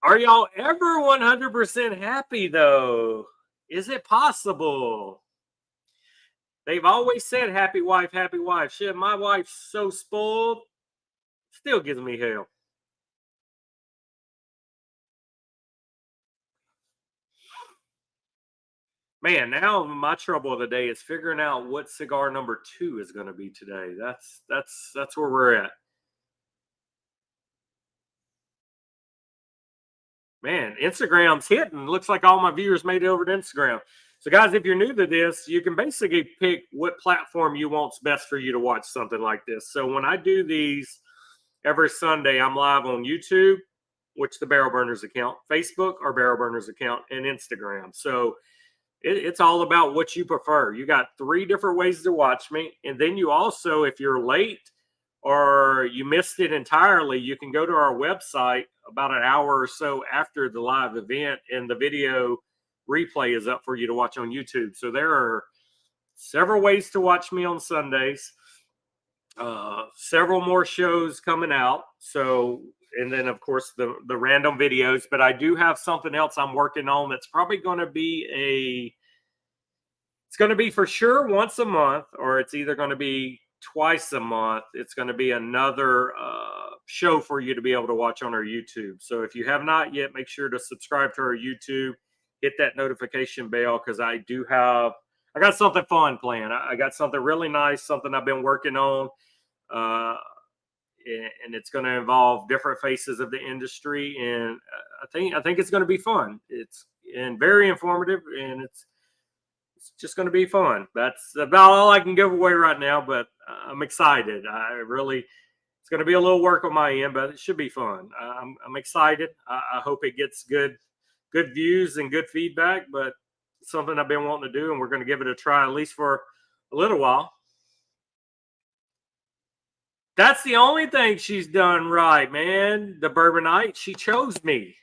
Are y'all ever 100% happy though? Is it possible? They've always said happy wife, happy wife. Shit, my wife's so spoiled, still gives me hell. Man, now my trouble of the day is figuring out what cigar number 2 is going to be today. That's where we're at. Man, Instagram's hitting. Looks like all my viewers made it over to Instagram. So, guys, if you're new to this, you can basically pick what platform you want's best for you to watch something like this. So, when I do these every Sunday, I'm live on YouTube, which the Barrel Burners account, Facebook, our Barrel Burners account, and Instagram. So, it's all about what you prefer. You got 3 different ways to watch me. And then you also, if you're late or you missed it entirely, you can go to our website about an hour or so after the live event, and the video replay is up for you to watch on YouTube. So there are several ways to watch me on Sundays. Several more shows coming out. So, and then of course the random videos. But I do have something else I'm working on that's probably going to be it's going to be for sure once a month, or it's either going to be twice a month. It's going to be another show for you to be able to watch on our YouTube. So if you have not yet, make sure to subscribe to our YouTube, hit that notification bell, because I got something fun planned. I got something really nice, something I've been working on, and it's going to involve different faces of the industry. And I think it's going to be fun. It's and very informative, and it's just going to be fun. That's about all I can give away right now, but I'm excited. It's going to be a little work on my end, but it should be fun. I'm excited. I hope it gets good views and good feedback, but it's something I've been wanting to do, and we're going to give it a try, at least for a little while. That's the only thing she's done right, man. The Bourbonite, she chose me.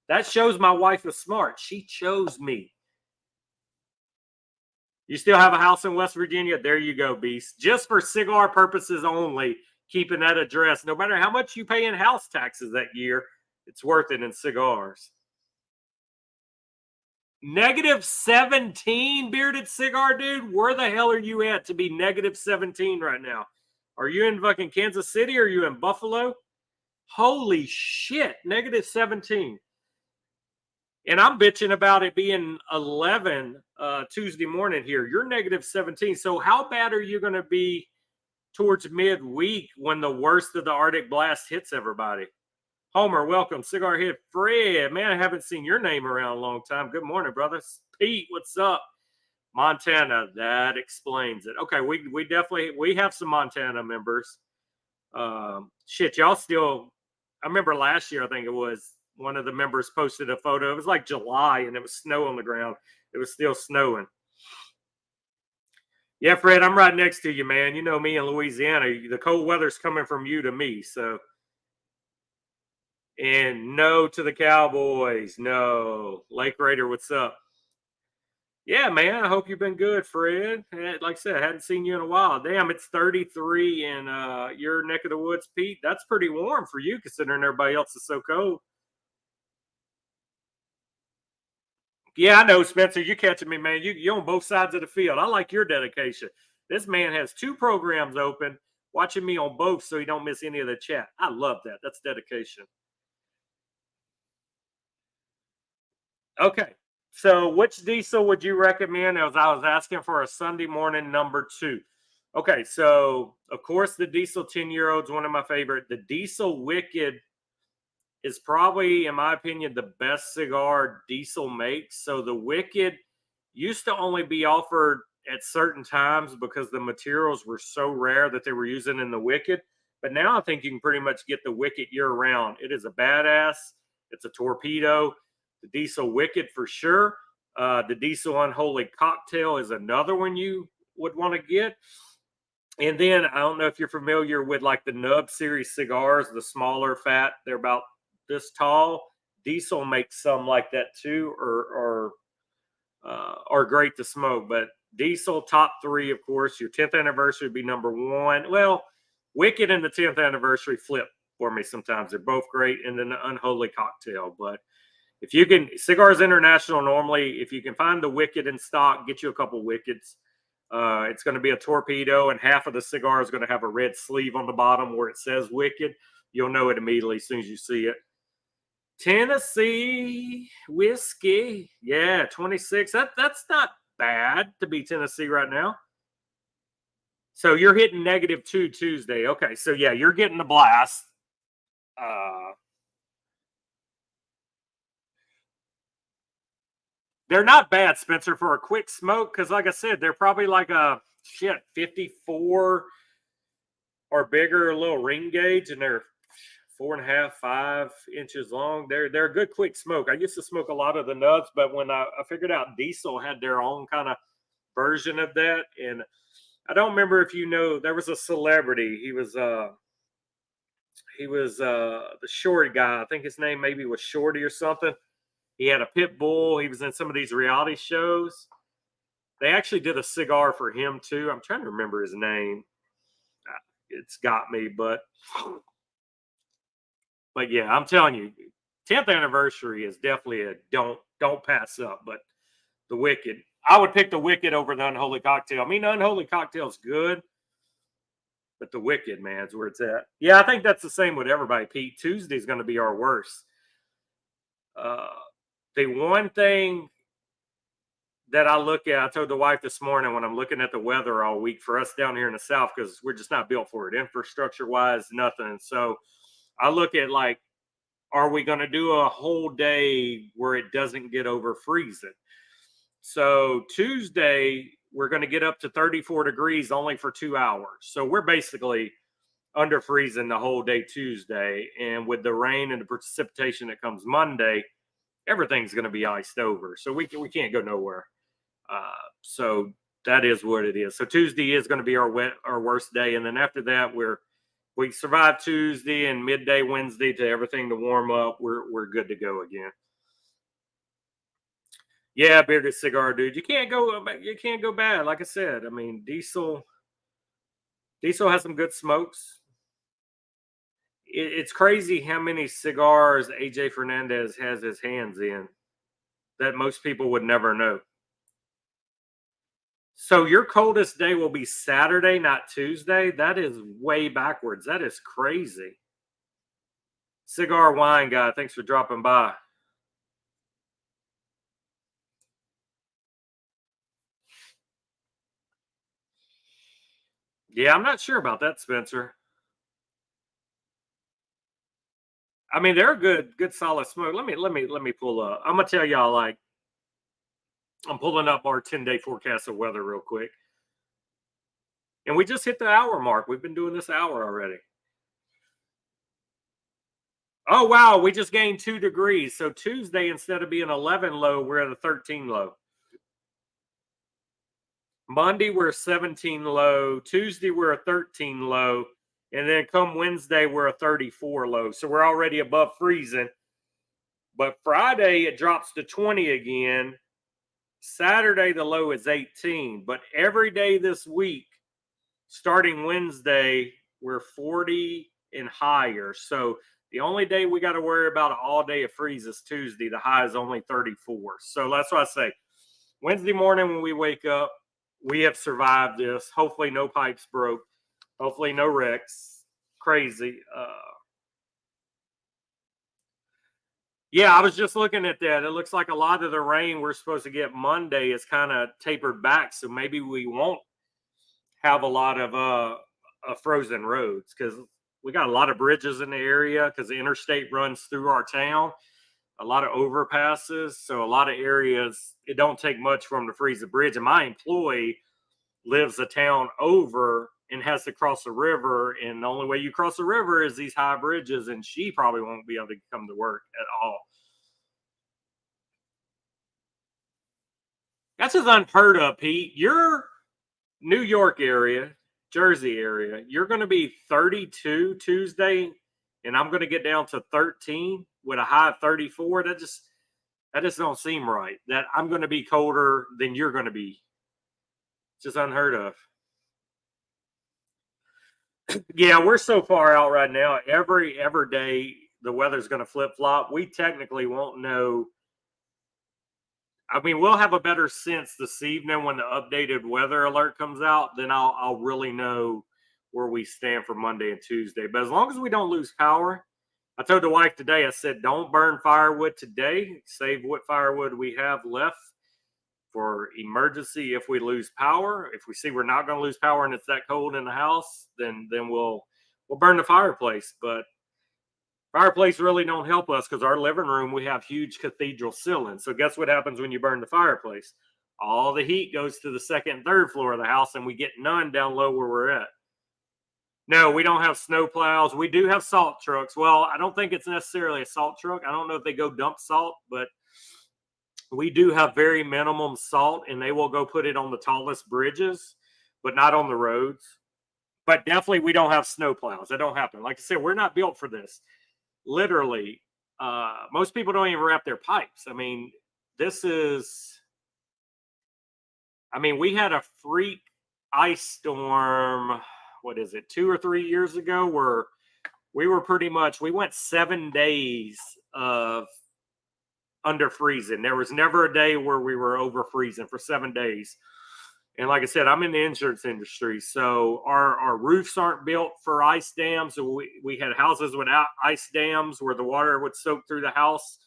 That shows my wife is smart. She chose me. You still have a house in West Virginia? There you go, Beast. Just for cigar purposes only, keeping that address. No matter how much you pay in house taxes that year, it's worth it in cigars. -17, bearded cigar dude? Where the hell are you at to be -17 right now? Are you in fucking Kansas City? Or are you in Buffalo? Holy shit, -17. And I'm bitching about it being 11 Tuesday morning here. You're -17. So how bad are you going to be towards midweek when the worst of the Arctic blast hits everybody? Homer, welcome. Cigar Hit Fred. Man, I haven't seen your name around a long time. Good morning, brother. Pete, what's up? Montana, that explains it. Okay, we have some Montana members. Shit, y'all still, I remember last year, I think it was, one of the members posted a photo. It was like July and it was snow on the ground. It was still snowing. Yeah, Fred, I'm right next to you, man. You know me in Louisiana. The cold weather's coming from you to me. So, and no to the Cowboys. No. Lake Raider, what's up? Yeah, man. I hope you've been good, Fred. Like I said, I hadn't seen you in a while. Damn, it's 33 in your neck of the woods, Pete. That's pretty warm for you, considering everybody else is so cold. Yeah, I know, Spencer. You catching me, man. You're on both sides of the field. I like your dedication. This man has 2 programs open, watching me on both so he don't miss any of the chat. I love that. That's dedication. Okay. So which diesel would you recommend? As I was asking for a Sunday morning number 2. Okay, so of course the diesel 10-year-old is one of my favorite. The diesel Wicked is probably, in my opinion, the best cigar diesel makes. So the Wicked used to only be offered at certain times because the materials were so rare that they were using in the Wicked. But now I think you can pretty much get the Wicked year round. It is a badass. It's a torpedo. The diesel Wicked for sure. The diesel Unholy Cocktail is another one you would want to get. And then I don't know if you're familiar with like the Nub series cigars, the smaller fat. They're about this tall. Diesel makes some like that too, or are great to smoke. But Diesel, top three, of course. Your 10th anniversary would be number one. Well, Wicked and the 10th anniversary flip for me sometimes. They're both great. And then the Unholy Cocktail. But if you can, Cigars International, normally, if you can find the Wicked in stock, get you a couple Wickeds. It's going to be a torpedo, and half of the cigar is going to have a red sleeve on the bottom where it says Wicked. You'll know it immediately as soon as you see it. Tennessee whiskey. Yeah, 26. That's not bad to be Tennessee right now. So you're hitting -2 Tuesday. Okay, so yeah, you're getting the blast. They're not bad, Spencer, for a quick smoke, because like I said, they're probably like a 54 or bigger, a little ring gauge, and they're 4.5, 5 inches long. They're a good quick smoke. I used to smoke a lot of the nuts, but when I figured out Diesel had their own kind of version of that, and I don't remember if you know, there was a celebrity. He was the short guy. I think his name maybe was Shorty or something. He had a pit bull. He was in some of these reality shows. They actually did a cigar for him too. I'm trying to remember his name. It's got me, but yeah, I'm telling you, 10th anniversary is definitely a don't pass up. But the Wicked, I would pick the Wicked over the Unholy Cocktail. I mean, the Unholy Cocktail is good, but the Wicked, man, is where it's at. Yeah, I think that's the same with everybody, Pete. Tuesday's going to be our worst. The one thing that I look at, I told the wife this morning when I'm looking at the weather all week for us down here in the South, because we're just not built for it, infrastructure wise, nothing. So I look at like, are we going to do a whole day where it doesn't get over freezing? So Tuesday, we're going to get up to 34 degrees only for 2 hours. So we're basically under freezing the whole day Tuesday. And with the rain and the precipitation that comes Monday, everything's going to be iced over. So we can't go nowhere. So that is what it is. So Tuesday is going to be our worst day. And then after that, we survive Tuesday and midday Wednesday to everything to warm up. We're good to go again. Yeah, bearded cigar, dude. You can't go bad. Like I said, I mean, Diesel has some good smokes. It's crazy how many cigars AJ Fernandez has his hands in that most people would never know. So your coldest day will be Saturday, not Tuesday. That is way backwards. That is crazy. Cigar Wine Guy, thanks for dropping by. Yeah, I'm not sure about that, Spencer. I mean, they're good solid smoke. Let me pull up. I'm gonna tell y'all, like, I'm pulling up our 10-day forecast of weather real quick. And we just hit the hour mark. We've been doing this hour already. Oh wow, we just gained 2 degrees. So Tuesday, instead of being 11 low, we're at a 13 low. Monday, we're a 17 low. Tuesday, we're a 13 low. And then come Wednesday, we're a 34 low. So we're already above freezing. But Friday, it drops to 20 again. Saturday, the low is 18. But every day this week, starting Wednesday, we're 40 and higher. So the only day we got to worry about an all day of freeze is Tuesday. The high is only 34. So that's why I say Wednesday morning when we wake up, we have survived this. Hopefully, no pipes broke. Hopefully, no wrecks. Crazy. Yeah, I was just looking at that. It looks like a lot of the rain we're supposed to get Monday is kind of tapered back. So maybe we won't have a lot of frozen roads because we got a lot of bridges in the area because the interstate runs through our town. A lot of overpasses. So a lot of areas, it don't take much for them to freeze the bridge. And my employee lives a town over and has to cross the river. And the only way you cross the river is these high bridges. And she probably won't be able to come to work at all. That's just unheard of, Pete. Your New York area, Jersey area, you're going to be 32 Tuesday, and I'm going to get down to 13 with a high of 34. That just don't seem right. That I'm going to be colder than you're going to be. It's just unheard of. Yeah, we're so far out right now. Every day the weather's going to flip flop. We technically won't know. I mean, we'll have a better sense this evening when the updated weather alert comes out. Then I'll really know where we stand for Monday and Tuesday. But as long as we don't lose power, I told the wife today. I said, don't burn firewood today. Save what firewood we have left for emergency if we lose power. If we see we're not going to lose power and it's that cold in the house, then we'll burn the fireplace. But fireplace really don't help us because our living room, we have huge cathedral ceilings. So guess what happens when you burn the fireplace? All the heat goes to the second and third floor of the house, and we get none down low where we're at. No, we don't have snow plows. We do have salt trucks. Well, I don't think it's necessarily a salt truck. I don't know if they go dump salt, but we do have very minimum salt, and they will go put it on the tallest bridges, but not on the roads. But definitely we don't have snow plows. That don't happen. Like I said, we're not built for this. Literally, most people don't even wrap their pipes. I mean, we had a freak ice storm, what is it, 2 or 3 years ago, where we went 7 days of under freezing. There was never a day where we were over freezing for 7 days. And like I said, I'm in the insurance industry, so our roofs aren't built for ice dams. So we had houses without ice dams where the water would soak through the house.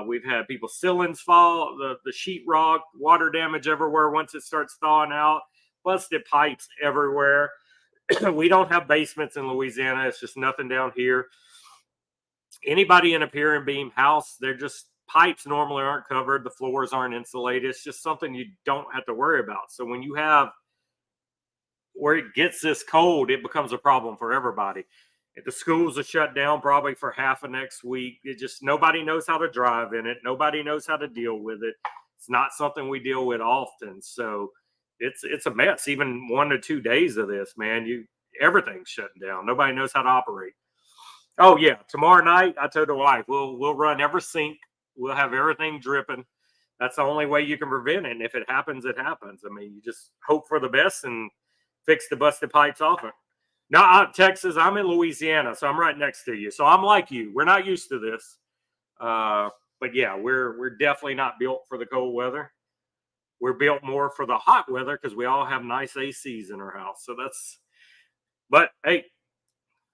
We've had people's ceilings fall, the sheetrock, water damage everywhere once it starts thawing out, busted pipes everywhere. We don't have basements in Louisiana. It's just nothing down here. Anybody in a pier and beam house, they're just pipes normally aren't covered. The floors aren't insulated. It's just something you don't have to worry about. So when you have where it gets this cold, it becomes a problem for everybody. The schools are shut down probably for half of next week. It just, nobody knows how to drive in it. Nobody knows how to deal with it. It's not something we deal with often. So it's a mess. Even 1 to 2 days of this, man, everything's shutting down. Nobody knows how to operate. Oh yeah, tomorrow night I told the wife we'll run every sink. We'll have everything dripping. That's the only way you can prevent it. And if it happens, it happens. I mean, you just hope for the best and fix the busted pipes off it. Now, Texas, I'm in Louisiana, so I'm right next to you. So I'm like you. We're not used to this. But yeah, we're definitely not built for the cold weather. We're built more for the hot weather because we all have nice ACs in our house. But hey,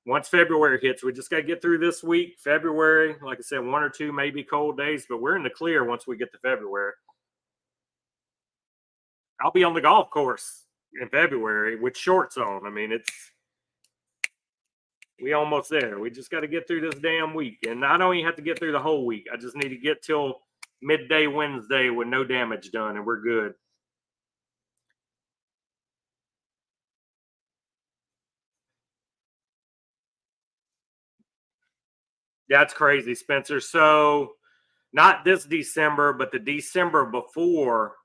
once February hits, we just got to get through this week. February, like I said, 1 or 2 maybe cold days, but we're in the clear once we get to February. I'll be on the golf course in February with shorts on. I mean, we almost there. We just got to get through this damn week. And I don't even have to get through the whole week. I just need to get till midday Wednesday with no damage done, and we're good. That's crazy, Spencer. So not this December, but the December before,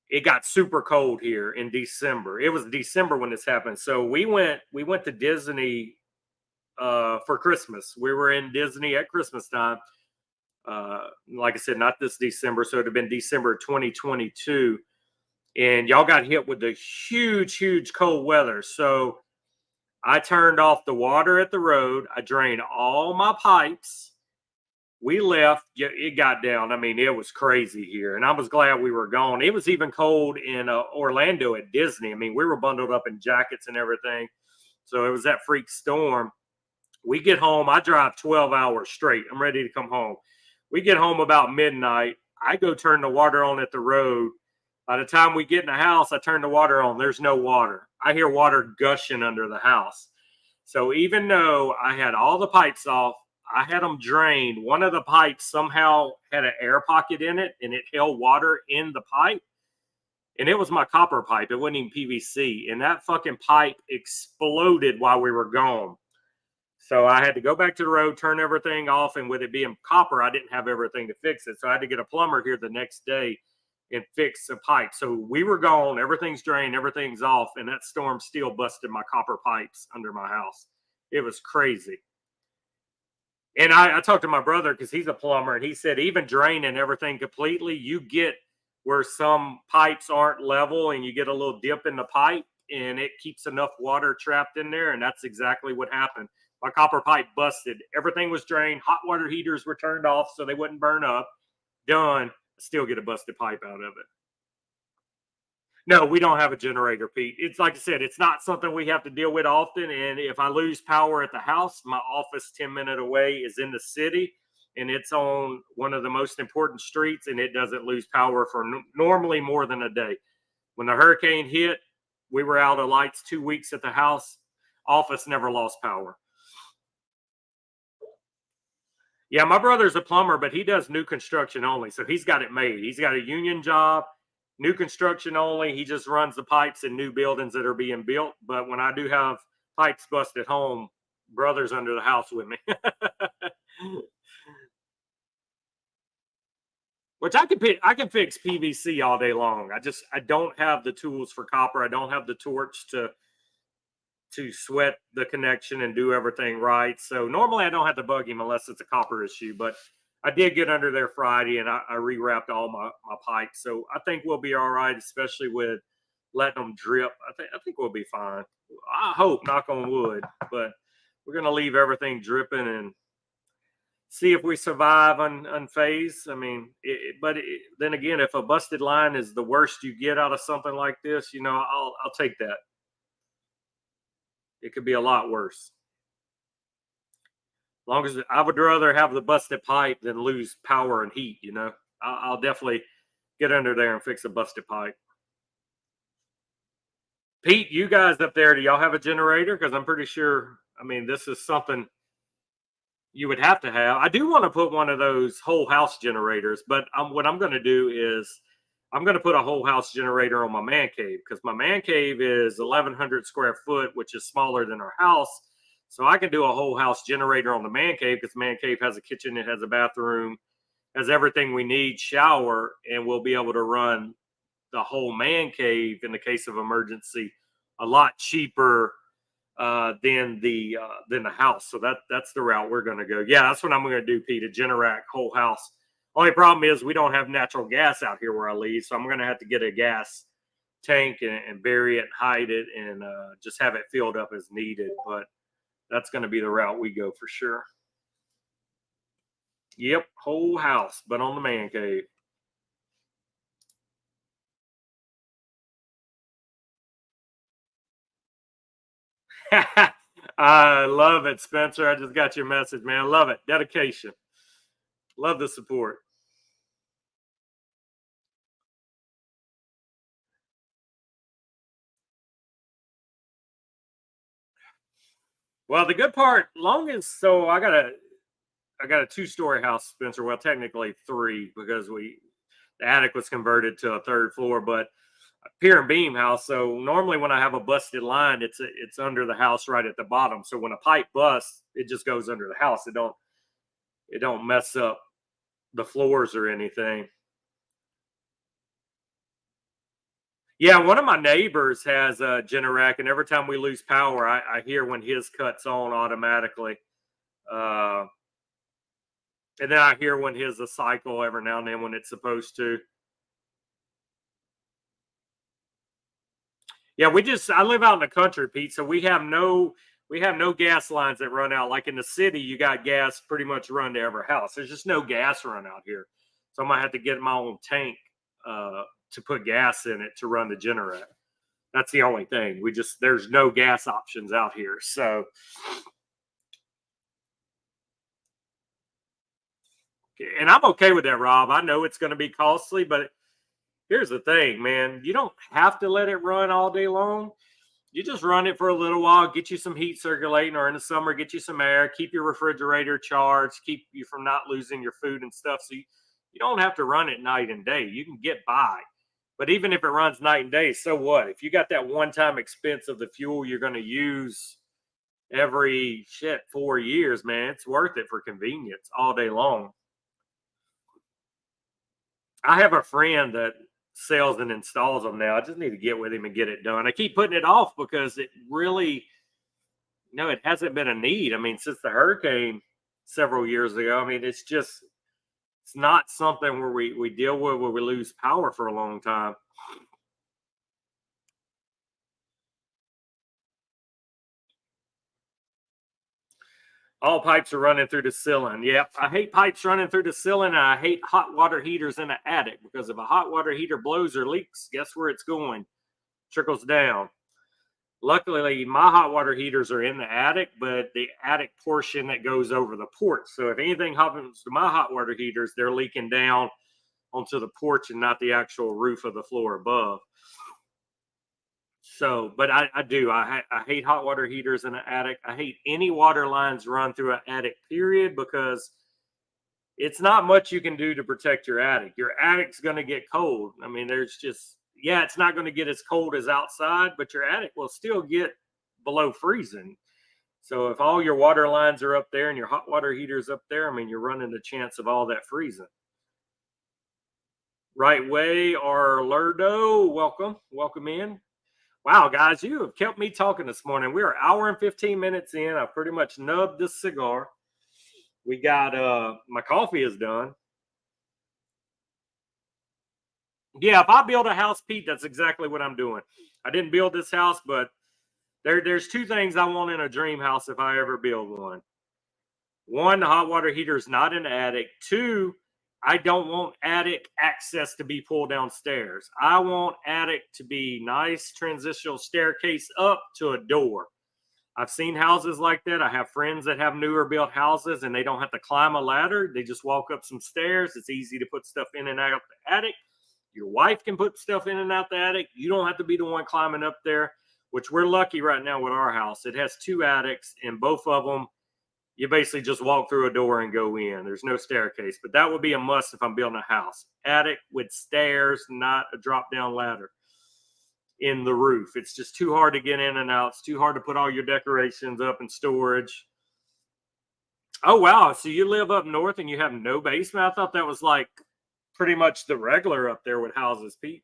it got super cold here in December. It was December when this happened. So we went to Disney for Christmas. We were in Disney at Christmas time. Like I said, not this December. So it'd have been December 2022. And y'all got hit with the huge cold weather. So I turned off the water at the road. I drained all my pipes. We left. It got down. I mean, it was crazy here. And I was glad we were gone. It was even cold in Orlando at Disney. I mean, we were bundled up in jackets and everything. So it was that freak storm. We get home. I drive 12 hours straight. I'm ready to come home. We get home about midnight. I go turn the water on at the road. By the time we get in the house, I turn the water on. There's no water. I hear water gushing under the house. So even though I had all the pipes off, I had them drained. One of the pipes somehow had an air pocket in it, and it held water in the pipe. And it was my copper pipe. It wasn't even PVC. And that fucking pipe exploded while we were gone. So I had to go back to the road, turn everything off. And with it being copper, I didn't have everything to fix it. So I had to get a plumber here the next day and fix the pipe. So we were gone. Everything's drained. Everything's off. And that storm still busted my copper pipes under my house. It was crazy. And I talked to my brother because he's a plumber, and he said even draining everything completely, you get where some pipes aren't level, and you get a little dip in the pipe, and it keeps enough water trapped in there, and that's exactly what happened. My copper pipe busted. Everything was drained. Hot water heaters were turned off so they wouldn't burn up. Done. Still get a busted pipe out of it. No, we don't have a generator, Pete. It's like I said, it's not something we have to deal with often. And if I lose power at the house, my office 10-minute away is in the city, and it's on one of the most important streets, and it doesn't lose power for normally more than a day. When the hurricane hit, we were out of lights 2 weeks at the house. Office never lost power. Yeah, my brother's a plumber, but he does new construction only. So he's got it made. He's got a union job, new construction only. He just runs the pipes in new buildings that are being built. But when I do have pipes bust at home, brother's under the house with me. Which I can fix PVC all day long. I don't have the tools for copper. I don't have the torch to sweat the connection and do everything right. So normally I don't have to bug him unless it's a copper issue. But I did get under there Friday, and I rewrapped all my pipes. So I think we'll be all right, especially with letting them drip. I think we'll be fine. I hope, knock on wood, but we're gonna leave everything dripping and see if we survive unfazed. I mean, then again, if a busted line is the worst you get out of something like this, I'll take that. It could be a lot worse. As long as I would rather have the busted pipe than lose power and heat. I'll definitely get under there and fix a busted pipe. Pete, you guys up there, do y'all have a generator? Because I'm pretty sure. I mean, this is something you would have to have. I do want to put one of those whole house generators, but what I'm going to do is I'm going to put a whole house generator on my man cave, because my man cave is 1,100 square foot, which is smaller than our house. So I can do a whole house generator on the man cave, because man cave has a kitchen, it has a bathroom, has everything we need, shower, and we'll be able to run the whole man cave in the case of emergency a lot cheaper than the house. So that's the route we're going to go. Yeah, that's what I'm going to do, Pete. A Generac whole house. Only problem is we don't have natural gas out here where I live, so I'm going to have to get a gas tank and bury it, and hide it, and just have it filled up as needed. But that's going to be the route we go for sure. Yep, whole house, but on the man cave. I love it, Spencer. I just got your message, man. I love it. Dedication. Love the support. Well, the good part, long as so I got a 2-story house, Spencer. Well, technically 3, because the attic was converted to a 3rd floor, but a pier and beam house. So normally when I have a busted line, it's under the house right at the bottom. So when a pipe busts, it just goes under the house. It don't mess up the floors or anything. Yeah, one of my neighbors has a Generac, and every time we lose power, I hear when his cuts on automatically. Uh, and then I hear when his a cycle every now and then when it's supposed to. Yeah, I live out in the country, Pete, so we have no gas lines that run out. Like in the city, you got gas pretty much run to every house. There's just no gas run out here. So I'm gonna have to get my own tank to put gas in it to run the generator. That's the only thing. There's no gas options out here. So, and I'm okay with that, Rob. I know it's going to be costly, but here's the thing, man. You don't have to let it run all day long. You just run it for a little while, get you some heat circulating, or in the summer, get you some air, keep your refrigerator charged, keep you from not losing your food and stuff. So you don't have to run it night and day. You can get by. But even if it runs night and day, so what? If you got that one-time expense of the fuel you're going to use every 4 years, man, it's worth it for convenience all day long. I have a friend that sells and installs them now. I just need to get with him and get it done. I keep putting it off because it really, it hasn't been a need. I mean, since the hurricane, several years ago. I mean, it's not something where we deal with where we lose power for a long time. All pipes are running through the ceiling. Yep. I hate pipes running through the ceiling, and I hate hot water heaters in the attic because if a hot water heater blows or leaks, guess where it's going? Trickles down. Luckily, my hot water heaters are in the attic, but the attic portion that goes over the porch. So if anything happens to my hot water heaters, they're leaking down onto the porch and not the actual roof of the floor above. So, but I do. I hate hot water heaters in an attic. I hate any water lines run through an attic, period, because it's not much you can do to protect your attic. Your attic's going to get cold. I mean, yeah, it's not going to get as cold as outside, but your attic will still get below freezing. So if all your water lines are up there and your hot water heater's up there, I mean, you're running the chance of all that freezing. Right Way or Lurdo, welcome in. Wow, guys, you have kept me talking this morning. We're an hour and 15 minutes in. I pretty much nubbed this cigar. We got my coffee is done. Yeah, if I build a house, Pete, that's exactly what I'm doing. I didn't build this house, but there's two things I want in a dream house if I ever build one. One, the hot water heater is not in the attic. Two, I don't want attic access to be pulled downstairs. I want attic to be nice transitional staircase up to a door. I've seen houses like that. I have friends that have newer built houses and they don't have to climb a ladder. They just walk up some stairs. It's easy to put stuff in and out of the attic. Your wife can put stuff in and out the attic. You don't have to be the one climbing up there, which we're lucky right now with our house. It has two attics, and both of them, you basically just walk through a door and go in. There's no staircase, but that would be a must if I'm building a house. Attic with stairs, not a drop down ladder in the roof. It's just too hard to get in and out. It's too hard to put all your decorations up in storage. Oh, wow. So you live up north and you have no basement? I thought that was like pretty much the regular up there with houses, Pete,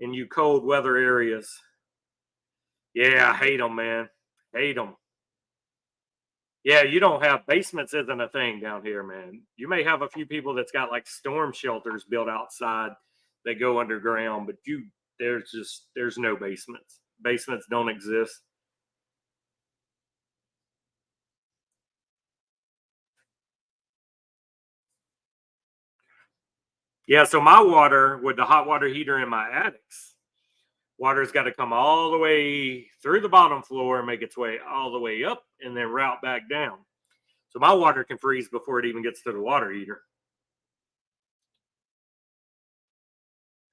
in you cold weather areas. Yeah, I hate them, man. Hate them. Yeah, you don't have basements isn't a thing down here, man. You may have a few people that's got like storm shelters built outside that go underground, but there's no basements. Basements don't exist. Yeah, so my water with the hot water heater in my attics, water's got to come all the way through the bottom floor and make its way all the way up and then route back down. So my water can freeze before it even gets to the water heater.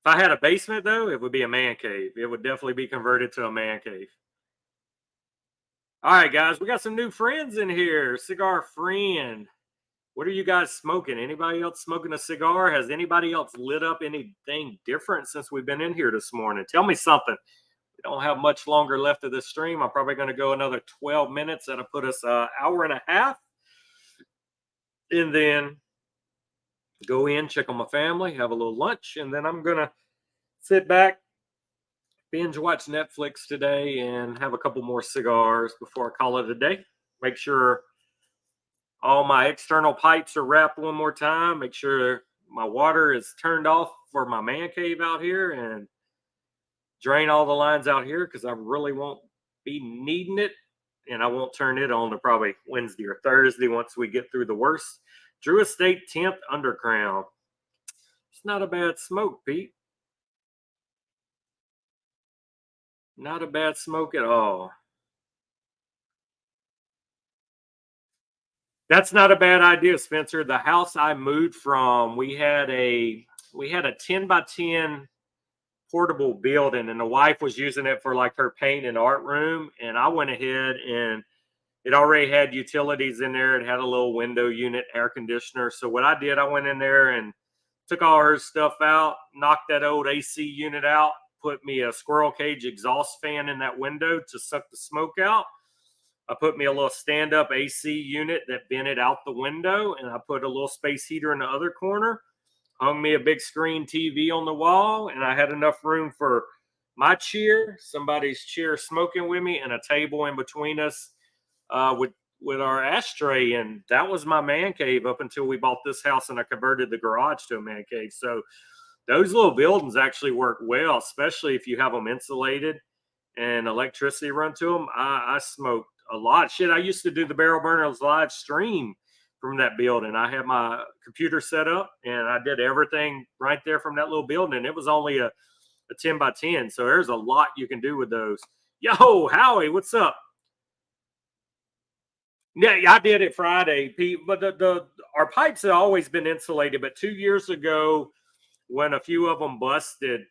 If I had a basement, though, it would be a man cave. It would definitely be converted to a man cave. All right, guys, we got some new friends in here. Cigar friend. What are you guys smoking? Anybody else smoking a cigar? Has anybody else lit up anything different since we've been in here this morning? Tell me something. We don't have much longer left of this stream. I'm probably going to go another 12 minutes. That'll put us an hour and a half. And then go in, check on my family, have a little lunch, and then I'm going to sit back, binge watch Netflix today, and have a couple more cigars before I call it a day. Make sure all my external pipes are wrapped one more time. Make sure my water is turned off for my man cave out here and drain all the lines out here because I really won't be needing it. And I won't turn it on to probably Wednesday or Thursday once we get through the worst. Drew Estate 10th Undercrown. It's not a bad smoke, Pete. Not a bad smoke at all. That's not a bad idea, Spencer. The house I moved from, we had a 10 by 10 portable building, and the wife was using it for like her paint and art room. And I went ahead and it already had utilities in there. It had a little window unit, air conditioner. So what I did, I went in there and took all her stuff out, knocked that old AC unit out, put me a squirrel cage exhaust fan in that window to suck the smoke out. I put me a little stand-up AC unit that vented out the window, and I put a little space heater in the other corner, hung me a big screen TV on the wall, and I had enough room for my chair, somebody's chair smoking with me, and a table in between us with with our ashtray, and that was my man cave up until we bought this house and I converted the garage to a man cave. So those little buildings actually work well, especially if you have them insulated and electricity run to them. I smoked a lot. Shit, I used to do the barrel burners live stream from that building. I had my computer set up and I did everything right there from that little building. And it was only a 10 by 10. So there's a lot you can do with those. Yo, Howie, what's up? Yeah, I did it Friday, Pete. But the our pipes had always been insulated. But 2 years ago, when a few of them busted,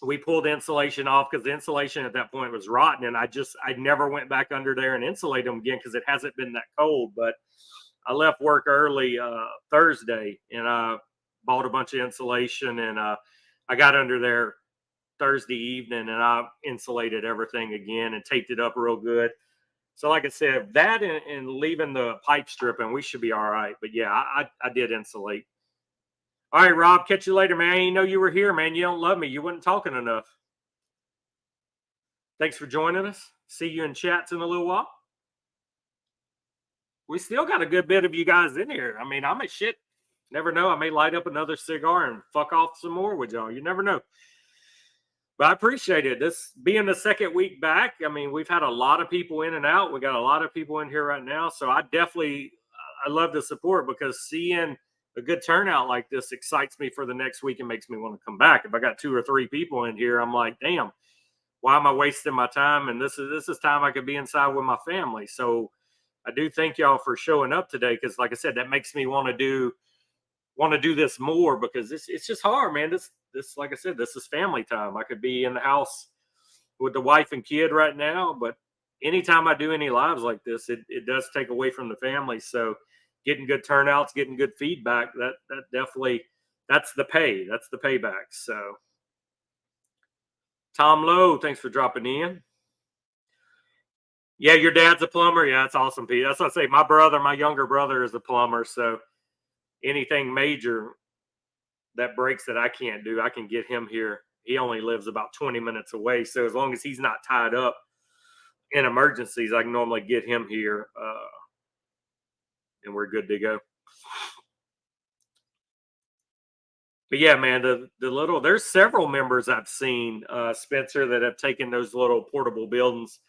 we pulled the insulation off because the insulation at that point was rotten, and I never went back under there and insulated them again because it hasn't been that cold. But I left work early Thursday, and I bought a bunch of insulation, and I got under there Thursday evening, and I insulated everything again and taped it up real good. So, like I said, that and leaving the pipe stripping, we should be all right. But yeah, I did insulate. All right, Rob, catch you later, man. I didn't know you were here, man. You don't love me. You weren't talking enough. Thanks for joining us. See you in chats in a little while. We still got a good bit of you guys in here. I mean, I'm a shit. Never know. I may light up another cigar and fuck off some more with y'all. You never know. But I appreciate it. This being the second week back, I mean, we've had a lot of people in and out. We got a lot of people in here right now. So I love the support because seeing a good turnout like this excites me for the next week and makes me want to come back. If I got 2 or 3 people in here, I'm like, damn, why am I wasting my time? And this is time I could be inside with my family. So I do thank y'all for showing up today because, like I said, that makes me want to do this more because it's just hard, man. This like I said, this is family time. I could be in the house with the wife and kid right now, but anytime I do any lives like this, it does take away from the family. So getting good turnouts, getting good feedback, that definitely that's the pay. That's the payback. So Tom Lowe, thanks for dropping in. Yeah, your dad's a plumber. Yeah, that's awesome, Pete. That's what I say. My younger brother is a plumber. So anything major that breaks that I can't do, I can get him here. He only lives about 20 minutes away. So as long as he's not tied up in emergencies, I can normally get him here and we're good to go. But yeah, man, there's several members I've seen, Spencer, that have taken those little portable buildings.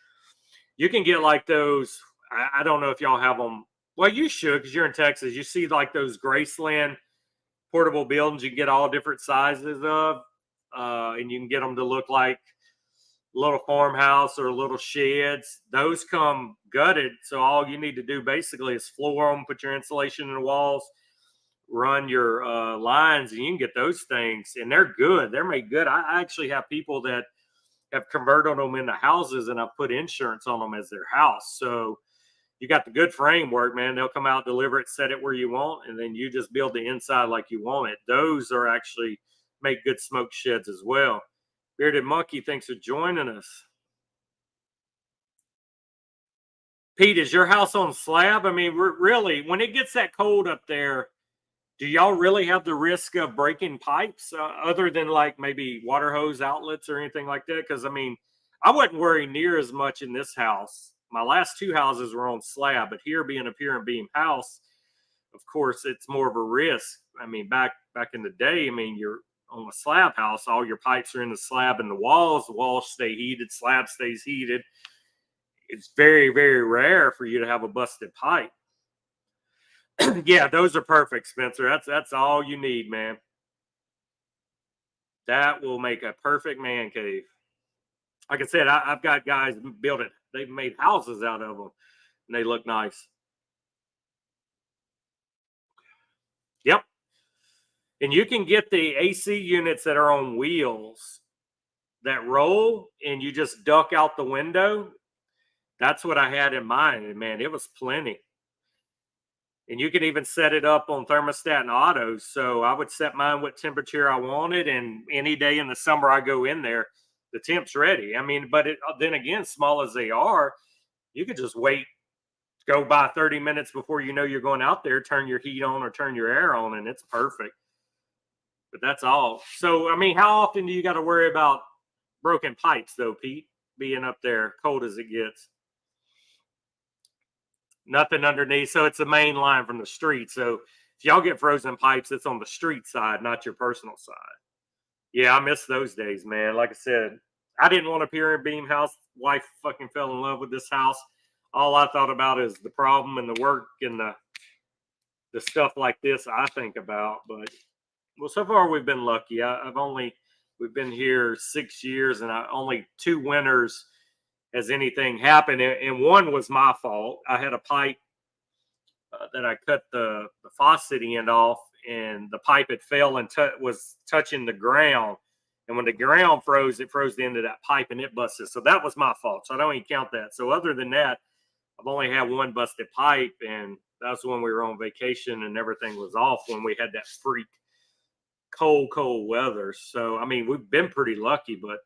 You can get like those. I don't know if y'all have them. Well, you should because you're in Texas. You see like those Graceland portable buildings you can get all different sizes of, and you can get them to look like little farmhouse or little sheds. Those come gutted, so all you need to do basically is floor them, put your insulation in the walls, run your lines, and you can get those things, and they're good. They're made good. I actually have people that have converted them into houses, and I put insurance on them as their house. So you got the good framework, man. They'll come out, deliver it, set it where you want, and then you just build the inside like you want it. Those are actually make good smoke sheds as well. Bearded Monkey, thanks for joining us. Pete, is your house on slab? I mean, really, when it gets that cold up there, do y'all really have the risk of breaking pipes other than like maybe water hose outlets or anything like that? Because I mean, I wouldn't worry near as much in this house. My last 2 houses were on slab, but here being a pier and beam house, of course, it's more of a risk. I mean, back in the day, I mean, you're on a slab house, all your pipes are in the slab and the walls stay heated, slab stays heated. It's very, very rare for you to have a busted pipe. Yeah, those are perfect, Spencer. That's all you need, man. That will make a perfect man cave. Like I said, I've got guys build it. They've made houses out of them, and they look nice. Yep. And you can get the AC units that are on wheels that roll, and you just duck out the window. That's what I had in mind, and man, it was plenty. And you can even set it up on thermostat and auto. So I would set mine what temperature I wanted, and any day in the summer I go in there, the temp's ready. I mean, but then again, small as they are, you could just wait, go by 30 minutes before you know you're going out there, turn your heat on or turn your air on, and it's perfect. But that's all. So, I mean, how often do you got to worry about broken pipes, though, Pete, being up there cold as it gets? Nothing underneath. So it's a main line from the street. So if y'all get frozen pipes, it's on the street side, not your personal side. Yeah, I miss those days, man. Like I said, I didn't want a pier and beam house. Wife fucking fell in love with this house. All I thought about is the problem and the work and the stuff like this I think about. But well, so far we've been lucky. We've been here 6 years, and I only 2 winters has anything happened, and one was my fault. I had a pipe that I cut the faucet end off, and the pipe had fell and was touching the ground. And when the ground froze, it froze the end of that pipe and it busted. So that was my fault. So I don't even count that. So other than that, I've only had one busted pipe, and that was when we were on vacation and everything was off when we had that freak cold weather. So I mean, we've been pretty lucky, but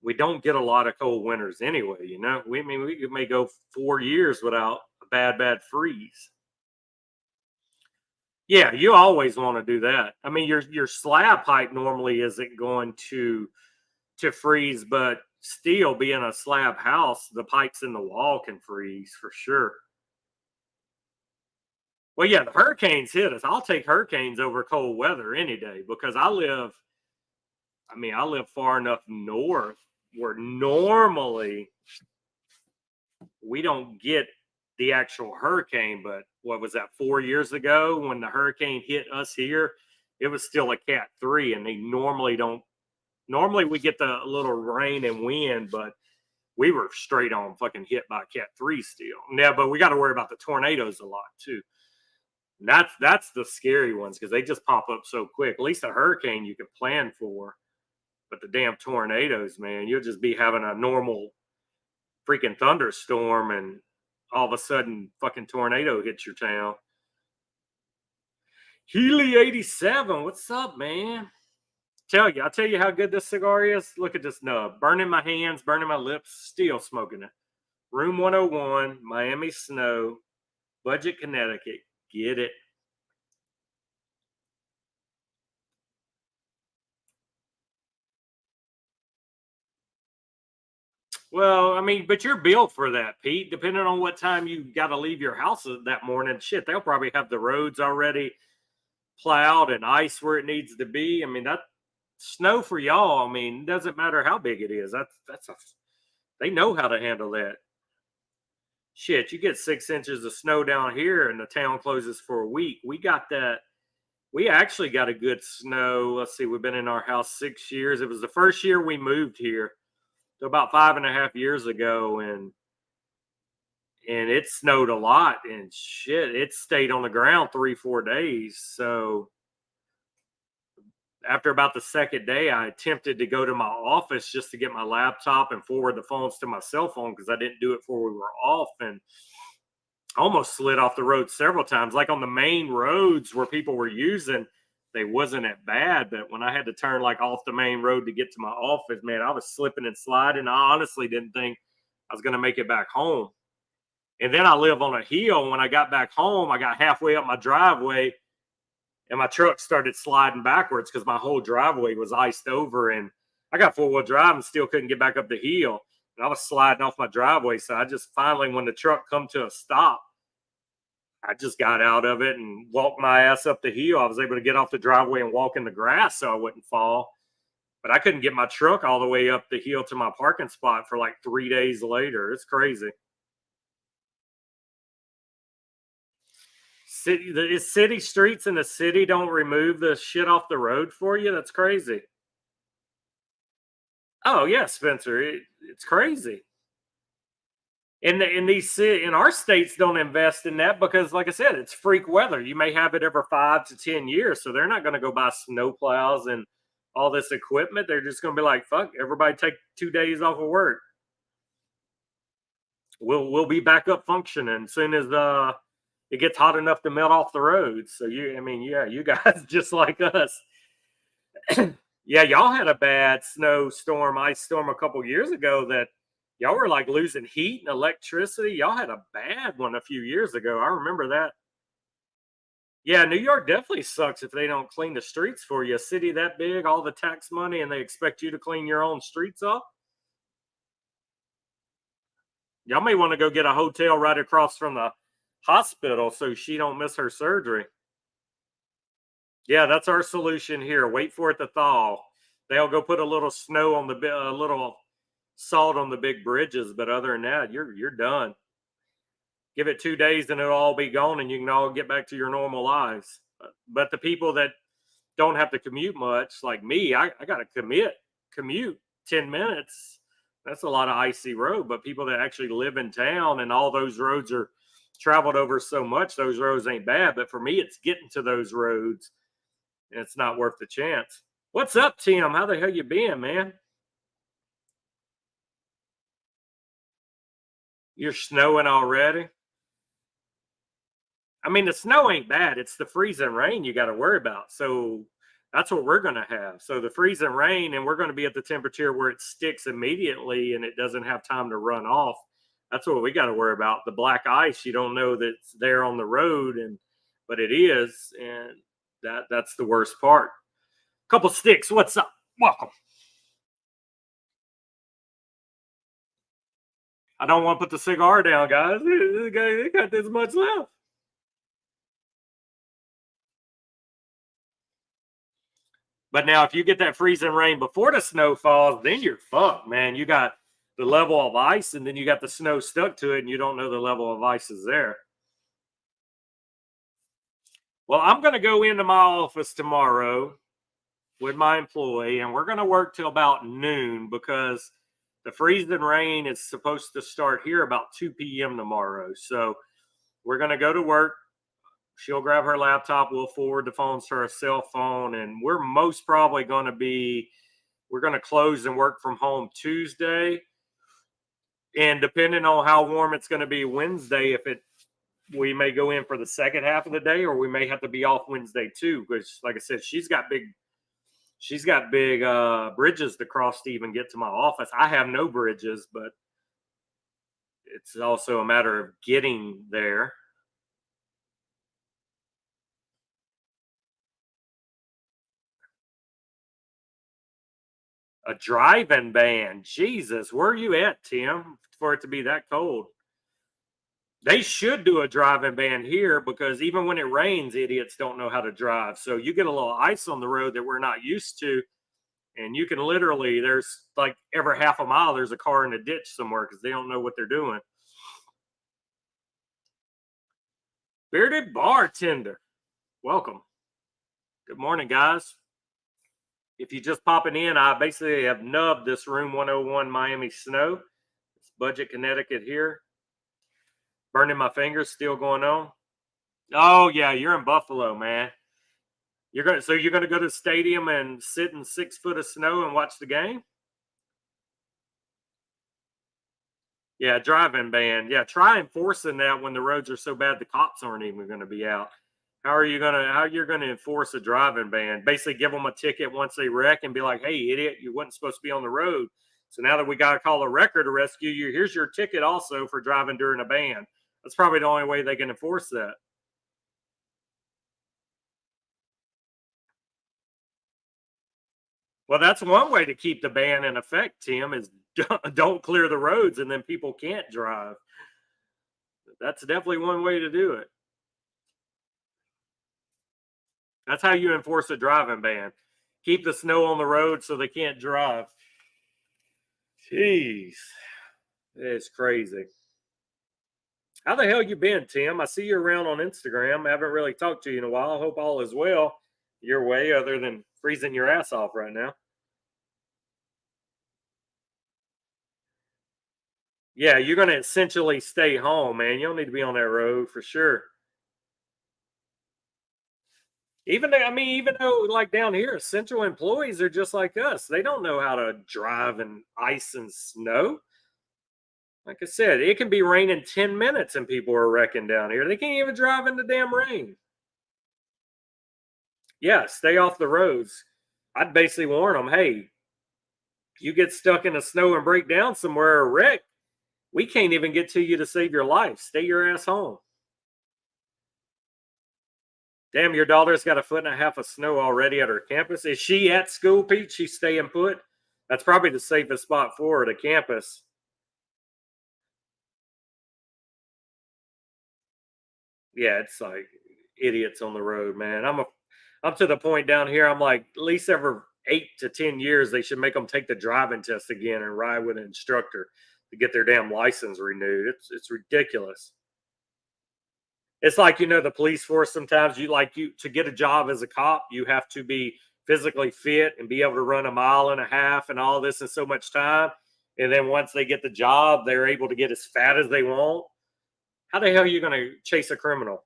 we don't get a lot of cold winters anyway. We may go 4 years without a bad freeze. Yeah, you always want to do that. I mean, your slab pipe normally isn't going to freeze, but still, being a slab house, the pipes in the wall can freeze for sure. Well, yeah, the hurricanes hit us. I'll take hurricanes over cold weather any day because I live far enough north where normally we don't get the actual hurricane. But what was that, 4 years ago when the hurricane hit us here? It was still a Cat 3, and they normally don't. Normally we get the little rain and wind, but we were straight on fucking hit by Cat 3 still. Yeah, but we got to worry about the tornadoes a lot too. And that's the scary ones because they just pop up so quick. At least a hurricane you can plan for, but the damn tornadoes, man, you'll just be having a normal freaking thunderstorm, and all of a sudden, fucking tornado hits your town. Healy 87, what's up, man? I'll tell you how good this cigar is. Look at this nub, burning my hands, burning my lips, still smoking it. Room 101, Miami Snow, Budget, Connecticut. Get it. Well, I mean, but you're built for that, Pete. Depending on what time you got to leave your house that morning, shit, they'll probably have the roads already plowed and ice where it needs to be. I mean, that snow for y'all. I mean, it doesn't matter how big it is. They know how to handle that. Shit, you get 6 inches of snow down here, and the town closes for a week. We got that. We actually got a good snow. Let's see, we've been in our house 6 years. It was the first year we moved here, so about 5.5 years ago, and it snowed a lot, and shit, it stayed on the ground 3-4 days. So after about the second day, I attempted to go to my office just to get my laptop and forward the phones to my cell phone because I didn't do it before we were off, and almost slid off the road several times. Like on the main roads where people were using, they wasn't that bad, but when I had to turn like off the main road to get to my office, man, I was slipping and sliding. I honestly didn't think I was going to make it back home. And then I live on a hill. When I got back home, I got halfway up my driveway and my truck started sliding backwards because my whole driveway was iced over, and I got 4-wheel drive and still couldn't get back up the hill. And I was sliding off my driveway. So I just finally, when the truck come to a stop, I just got out of it and walked my ass up the hill. I was able to get off the driveway and walk in the grass so I wouldn't fall. But I couldn't get my truck all the way up the hill to my parking spot for like 3 days later. It's crazy. City streets in the city don't remove the shit off the road for you. That's crazy. Oh yeah, Spencer, it's crazy. In our states don't invest in that because, like I said, it's freak weather. You may have it every 5 to 10 years, so they're not going to go buy snow plows and all this equipment. They're just going to be like, "Fuck, everybody take 2 days off of work. We'll be back up functioning as soon as it gets hot enough to melt off the roads." So you guys just like us. Yeah, y'all had a bad snowstorm, ice storm a couple years ago that y'all were like losing heat and electricity. Y'all had a bad one a few years ago. I remember that. Yeah, New York definitely sucks if they don't clean the streets for you. A city that big, all the tax money, and they expect you to clean your own streets up. Y'all may want to go get a hotel right across from the hospital so she don't miss her surgery. Yeah, that's our solution here. Wait for it to thaw. They'll go put a little snow on a little salt on the big bridges, but other than that, you're done. Give it 2 days and it'll all be gone, and you can all get back to your normal lives. But the people that don't have to commute much, like me, I got to commute 10 minutes. That's a lot of icy road. But people that actually live in town and all those roads are traveled over so much, those roads ain't bad. But for me, it's getting to those roads, and it's not worth the chance. What's up, Tim? How the hell you been, man? You're snowing already? I mean, the snow ain't bad. It's the freezing rain you got to worry about. So that's what we're going to have. So the freezing rain, and we're going to be at the temperature where it sticks immediately and it doesn't have time to run off. That's what we got to worry about. The black ice, you don't know that it's there on the road, and but it is, and that's the worst part. Couple sticks. What's up? Welcome. I don't want to put the cigar down, guys. This guy, they got this much left. But now, if you get that freezing rain before the snow falls, then you're fucked, man. You got the level of ice, and then you got the snow stuck to it, and you don't know the level of ice is there. Well, I'm going to go into my office tomorrow with my employee, and we're going to work till about noon because the freezing rain is supposed to start here about 2 p.m. tomorrow. So we're going to go to work. She'll grab her laptop. We'll forward the phones to her cell phone, and we're most probably going to be we're going to close and work from home Tuesday. And depending on how warm it's going to be Wednesday, if it we may go in for the second half of the day, or we may have to be off Wednesday too. Because, like I said, she's got big bridges to cross to even get to my office. I have no bridges, but it's also a matter of getting there. A driving ban. Jesus, where are you at, Tim, for it to be that cold? They should do a driving ban here because even when it rains, idiots don't know how to drive. So you get a little ice on the road that we're not used to, and you can literally, there's like every half a mile, there's a car in a ditch somewhere because they don't know what they're doing. Bearded bartender, welcome. Good morning, guys. If you just popping in, I basically have nubbed this room 101 Miami snow. It's budget Connecticut here. Burning my fingers, still going on. Oh yeah, you're in Buffalo, man. You're gonna go to the stadium and sit in 6 foot of snow and watch the game? Yeah, driving ban. Yeah, try enforcing that when the roads are so bad the cops aren't even gonna be out. How you're gonna enforce a driving ban? Basically give them a ticket once they wreck and be like, hey, idiot, you wasn't supposed to be on the road. So now that we gotta call a wrecker to rescue you, here's your ticket also for driving during a ban. That's probably the only way they can enforce that. Well, that's one way to keep the ban in effect, Tim, is don't clear the roads and then people can't drive. That's definitely one way to do it. That's how you enforce a driving ban. Keep the snow on the road so they can't drive. Jeez, it's crazy. How the hell you been, Tim? I see you around on Instagram. I haven't really talked to you in a while. I hope all is well your way, other than freezing your ass off right now. Yeah, you're going to essentially stay home, man. You don't need to be on that road for sure. Even though like down here, essential employees are just like us. They don't know how to drive in ice and snow. Like I said, it can be raining 10 minutes and people are wrecking down here. They can't even drive in the damn rain. Yeah, stay off the roads. I'd basically warn them, hey, you get stuck in the snow and break down somewhere or wreck, we can't even get to you to save your life. Stay your ass home. Damn, your daughter's got a foot and a half of snow already at her campus. Is she at school, Pete? She's staying put? That's probably the safest spot for her, the campus. Yeah, it's like idiots on the road, man. I'm to the point down here. I'm like, at least every 8 to 10 years, they should make them take the driving test again and ride with an instructor to get their damn license renewed. It's ridiculous. It's like, the police force. Sometimes you to get a job as a cop, you have to be physically fit and be able to run a mile and a half and all this in so much time. And then once they get the job, they're able to get as fat as they want. How the hell are you going to chase a criminal?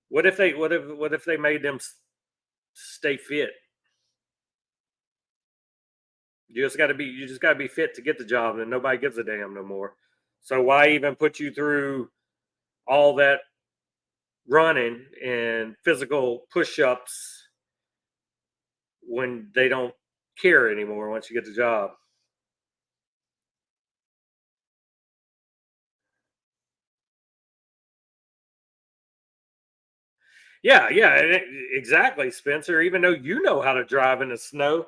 What if they made them stay fit? You just got to be fit to get the job, and nobody gives a damn no more. So why even put you through all that running and physical push-ups when they don't care anymore once you get the job? Yeah, yeah, exactly, Spencer. Even though you know how to drive in the snow,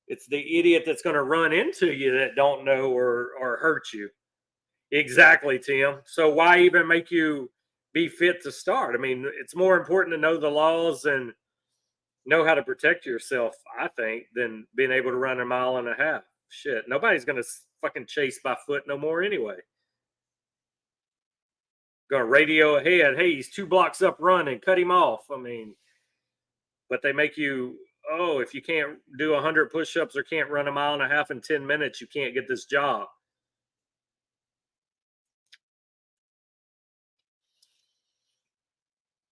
it's the idiot that's going to run into you that don't know or hurt you. Exactly, Tim. So why even make you be fit to start? I mean, it's more important to know the laws and know how to protect yourself, I think, than being able to run a mile and a half. Shit, nobody's gonna fucking chase by foot no more anyway. Gonna radio ahead, hey, he's 2 blocks up running, cut him off. I mean, but they make you, oh, if you can't do 100 push-ups or can't run a mile and a half in 10 minutes, you can't get this job.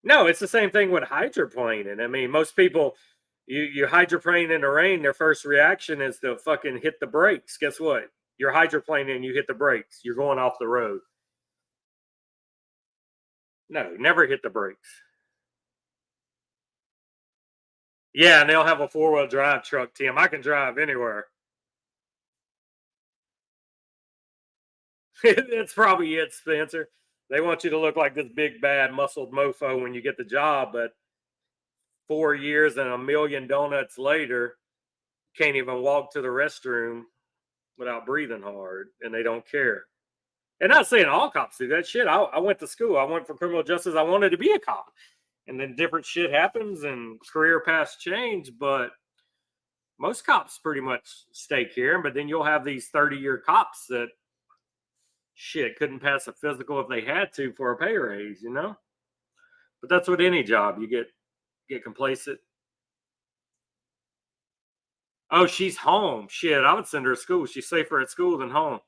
No, it's the same thing with hydroplaning. I mean, most people, you hydroplane in the rain, their first reaction is to fucking hit the brakes. Guess what? You're hydroplaning, you hit the brakes. You're going off the road. No, never hit the brakes. Yeah, and they'll have a 4-wheel drive truck, Tim. I can drive anywhere. That's probably it, Spencer. They want you to look like this big, bad, muscled mofo when you get the job, but 4 years and a million donuts later, can't even walk to the restroom without breathing hard, and they don't care. And not saying all cops do that shit. I went to school. I went for criminal justice. I wanted to be a cop, and then different shit happens, and career paths change. But most cops pretty much stay caring. But then you'll have these 30-year cops that shit couldn't pass a physical if they had to for a pay raise. But that's with any job. You get complacent. Oh, she's home. Shit, I would send her to school. She's safer at school than home.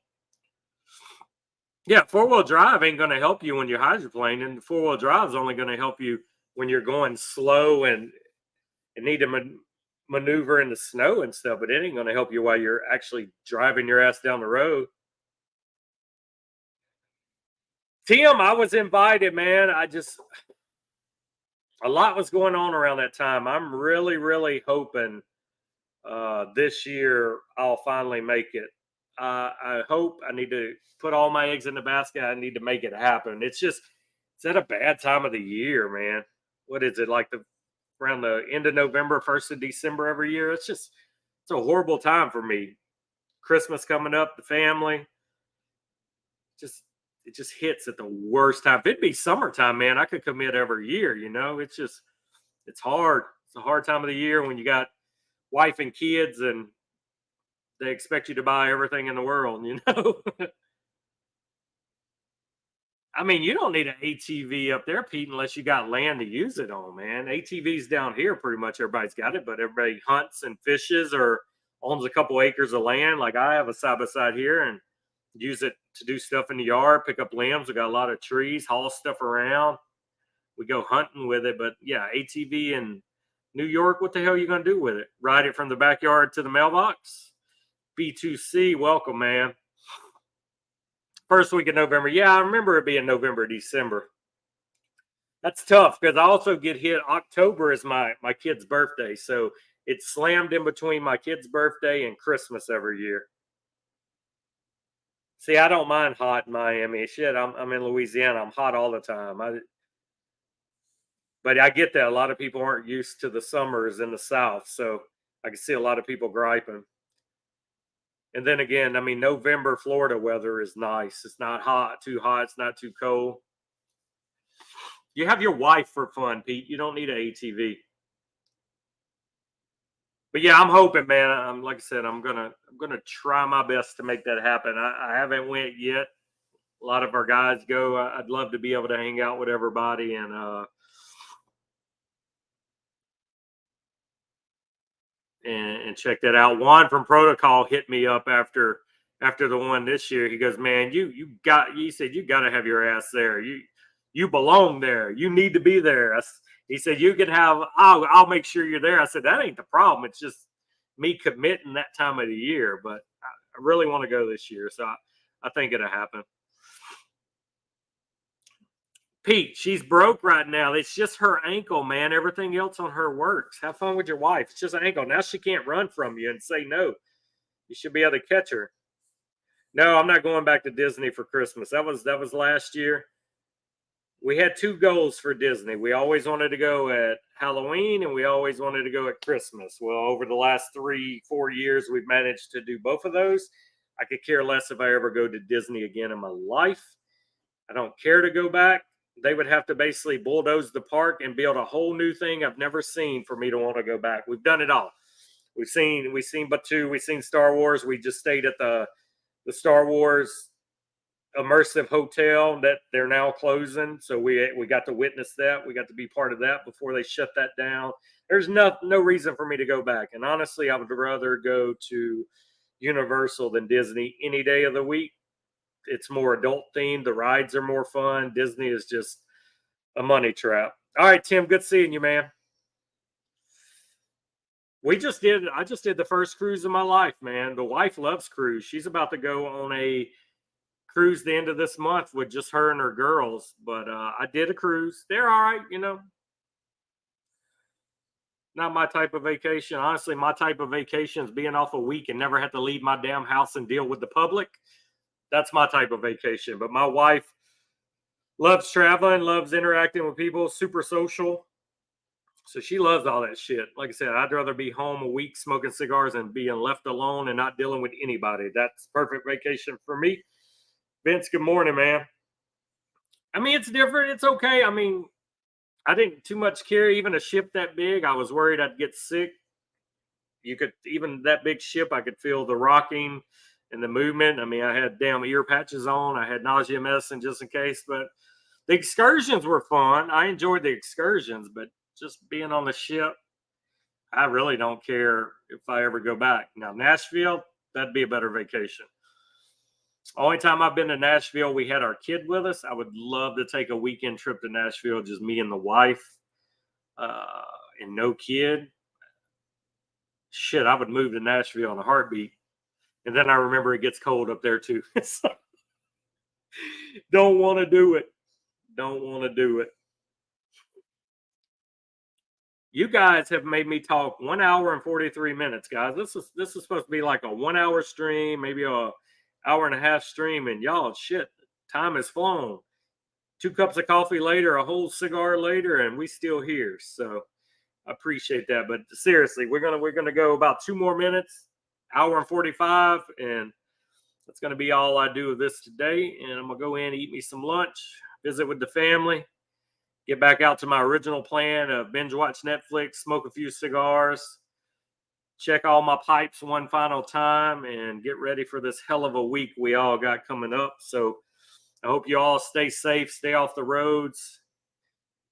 Yeah, 4-wheel drive ain't going to help you when you're hydroplaning. 4-wheel drive is only going to help you when you're going slow and need to maneuver in the snow and stuff. But it ain't going to help you while you're actually driving your ass down the road. Tim, I was invited, man. A lot was going on around that time. I'm really, really hoping this year I'll finally make it. I hope. I need to put all my eggs in the basket. I need to make it happen. It's at a bad time of the year, man. What is it like the around the end of November, 1st of December every year? It's a horrible time for me. Christmas coming up, the family. Just it just hits at the worst time. If it'd be summertime, man, I could commit every year. It's hard. It's a hard time of the year when you got wife and kids and they expect you to buy everything in the world. I mean, you don't need an ATV up there, Pete, unless you got land to use it on, man. ATVs down here, pretty much everybody's got it, but everybody hunts and fishes or owns a couple acres of land. Like I have a side by side here and use it to do stuff in the yard, pick up limbs. We got a lot of trees, haul stuff around. We go hunting with it. But yeah, ATV in New York, what the hell are you going to do with it? Ride it from the backyard to the mailbox? B2C, welcome, man. First week of November. Yeah, I remember it being November, December. That's tough because I also get hit. October is my kid's birthday, so it's slammed in between my kid's birthday and Christmas every year. See, I don't mind hot in Miami. Shit, I'm in Louisiana. I'm hot all the time. But I get that a lot of people aren't used to the summers in the South, so I can see a lot of people griping. And then again, I mean, November Florida weather is nice. It's not hot, too hot. It's not too cold. You have your wife for fun, Pete. You don't need an ATV. But yeah, I'm hoping, man. I'm like I said, I'm gonna try my best to make that happen. I haven't went yet. A lot of our guys go. I'd love to be able to hang out with everybody and check that out. Juan from Protocol hit me up after the one this year. He goes, "Man, he said you got to have your ass there. You belong there. You need to be there." He said you can have. I'll make sure you're there. I said that ain't the problem. It's just me committing that time of the year. But I really want to go this year, so I think it'll happen. Pete, she's broke right now. It's just her ankle, man. Everything else on her works. Have fun with your wife. It's just an ankle. Now she can't run from you and say no. You should be able to catch her. No, I'm not going back to Disney for Christmas. That was last year. We had two goals for Disney. We always wanted to go at Halloween and we always wanted to go at Christmas. Well, over the last 3-4 years, we've managed to do both of those. I could care less if I ever go to Disney again in my life. I don't care to go back. They would have to basically bulldoze the park and build a whole new thing I've never seen for me to want to go back. We've done it all. We've seen Batu, we've seen Star Wars. We just stayed at the Star Wars immersive hotel that they're now closing. So we got to witness that. We got to be part of that before they shut that down. There's no reason for me to go back. And honestly, I would rather go to Universal than Disney any day of the week. It's more adult themed. The rides are more fun. Disney is just a money trap. All right, Tim, good seeing you, man. I just did the first cruise of my life, man. The wife loves cruise. She's about to go on a cruise the end of this month with just her and her girls. But I did a cruise. They're all right, not my type of vacation. Honestly, my type of vacation is being off a week and never have to leave my damn house and deal with the public. That's my type of vacation. But my wife loves traveling, loves interacting with people, super social. So she loves all that shit. Like I said, I'd rather be home a week smoking cigars and being left alone and not dealing with anybody. That's perfect vacation for me. Vince, good morning, man. I mean, it's different. It's okay. I mean, I didn't too much care. Even a ship that big, I was worried I'd get sick. You could, even that big ship, I could feel the rocking and the movement. I mean, I had damn ear patches on. I had nausea medicine just in case. But the excursions were fun. I enjoyed the excursions, but just being on the ship, I really don't care if I ever go back. Now, Nashville, that'd be a better vacation. Only time I've been to Nashville, we had our kid with us. I would love to take a weekend trip to Nashville, just me and the wife, uh, and no kid. Shit, I would move to Nashville in a heartbeat. And then I remember it gets cold up there too. So, don't want to do it. Don't want to do it. You guys have made me talk 1 hour and 43 minutes, guys. This is supposed to be like a 1 hour stream, maybe a hour and a half stream, and y'all shit, time has flown. 2 cups of coffee later, a whole cigar later, and we still here. So I appreciate that. But seriously, we're gonna go about 2 more minutes, hour and 45, and that's gonna be all I do with this today. And I'm gonna go in, eat me some lunch, visit with the family, get back out to my original plan of binge watch Netflix, smoke a few cigars, check all my pipes one final time, and get ready for this hell of a week we all got coming up. So I hope you all stay safe, stay off the roads,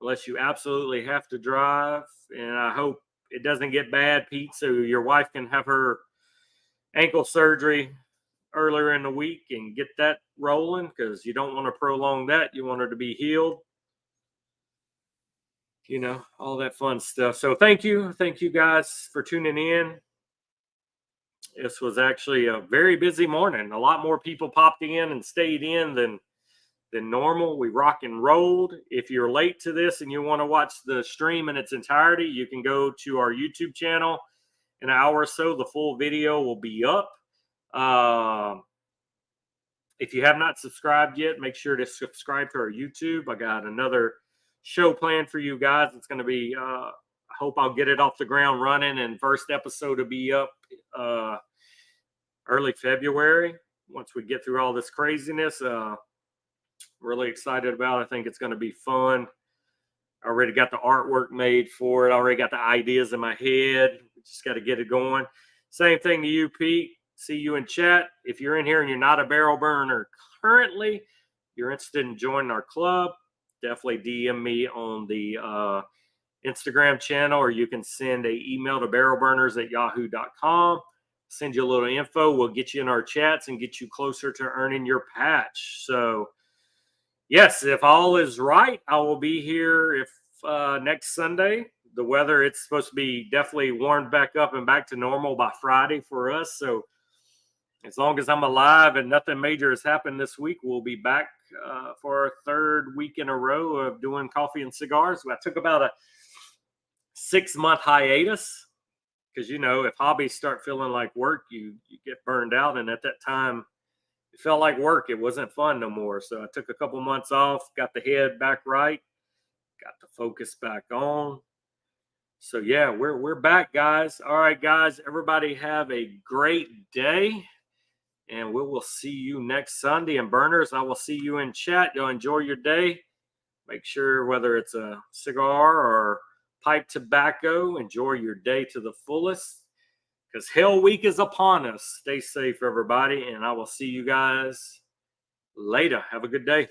unless you absolutely have to drive. And I hope it doesn't get bad, Pete, so your wife can have her ankle surgery earlier in the week and get that rolling, because you don't want to prolong that. You want her to be healed, all that fun stuff. So thank you. Thank you guys for tuning in. This was actually a very busy morning. A lot more people popped in and stayed in than normal. We rock and rolled. If you're late to this and you want to watch the stream in its entirety, you can go to our YouTube channel. In an hour or so, the full video will be up. If you have not subscribed yet, make sure to subscribe to our YouTube. I got another show planned for you guys. It's going to be, I hope I'll get it off the ground running, and first episode will be up early February once we get through all this craziness. Really excited about it. I think it's going to be fun. I already got the artwork made for it. I already got the ideas in my head. We just got to get it going. Same thing to you, Pete. See you in chat. If you're in here and you're not a barrel burner currently, you're interested in joining our club, definitely DM me on the Instagram channel, or you can send an email to barrelburners@yahoo.com. Send you a little info. We'll get you in our chats and get you closer to earning your patch. So, yes, if all is right, I will be here if next Sunday. The weather, it's supposed to be definitely warmed back up and back to normal by Friday for us. So as long as I'm alive and nothing major has happened this week, we'll be back for our third week in a row of doing coffee and cigars. I took about a 6-month hiatus because, if hobbies start feeling like work, you get burned out. And at that time, it felt like work. It wasn't fun no more. So I took a couple months off, got the head back right, got the focus back on. So yeah, we're back, guys. All right, guys, everybody have a great day, and we will see you next Sunday. And burners, I will see you in chat. Y'all enjoy your day. Make sure, whether it's a cigar or pipe tobacco, enjoy your day to the fullest, because Hell Week is upon us. Stay safe, everybody, and I will see you guys later. Have a good day.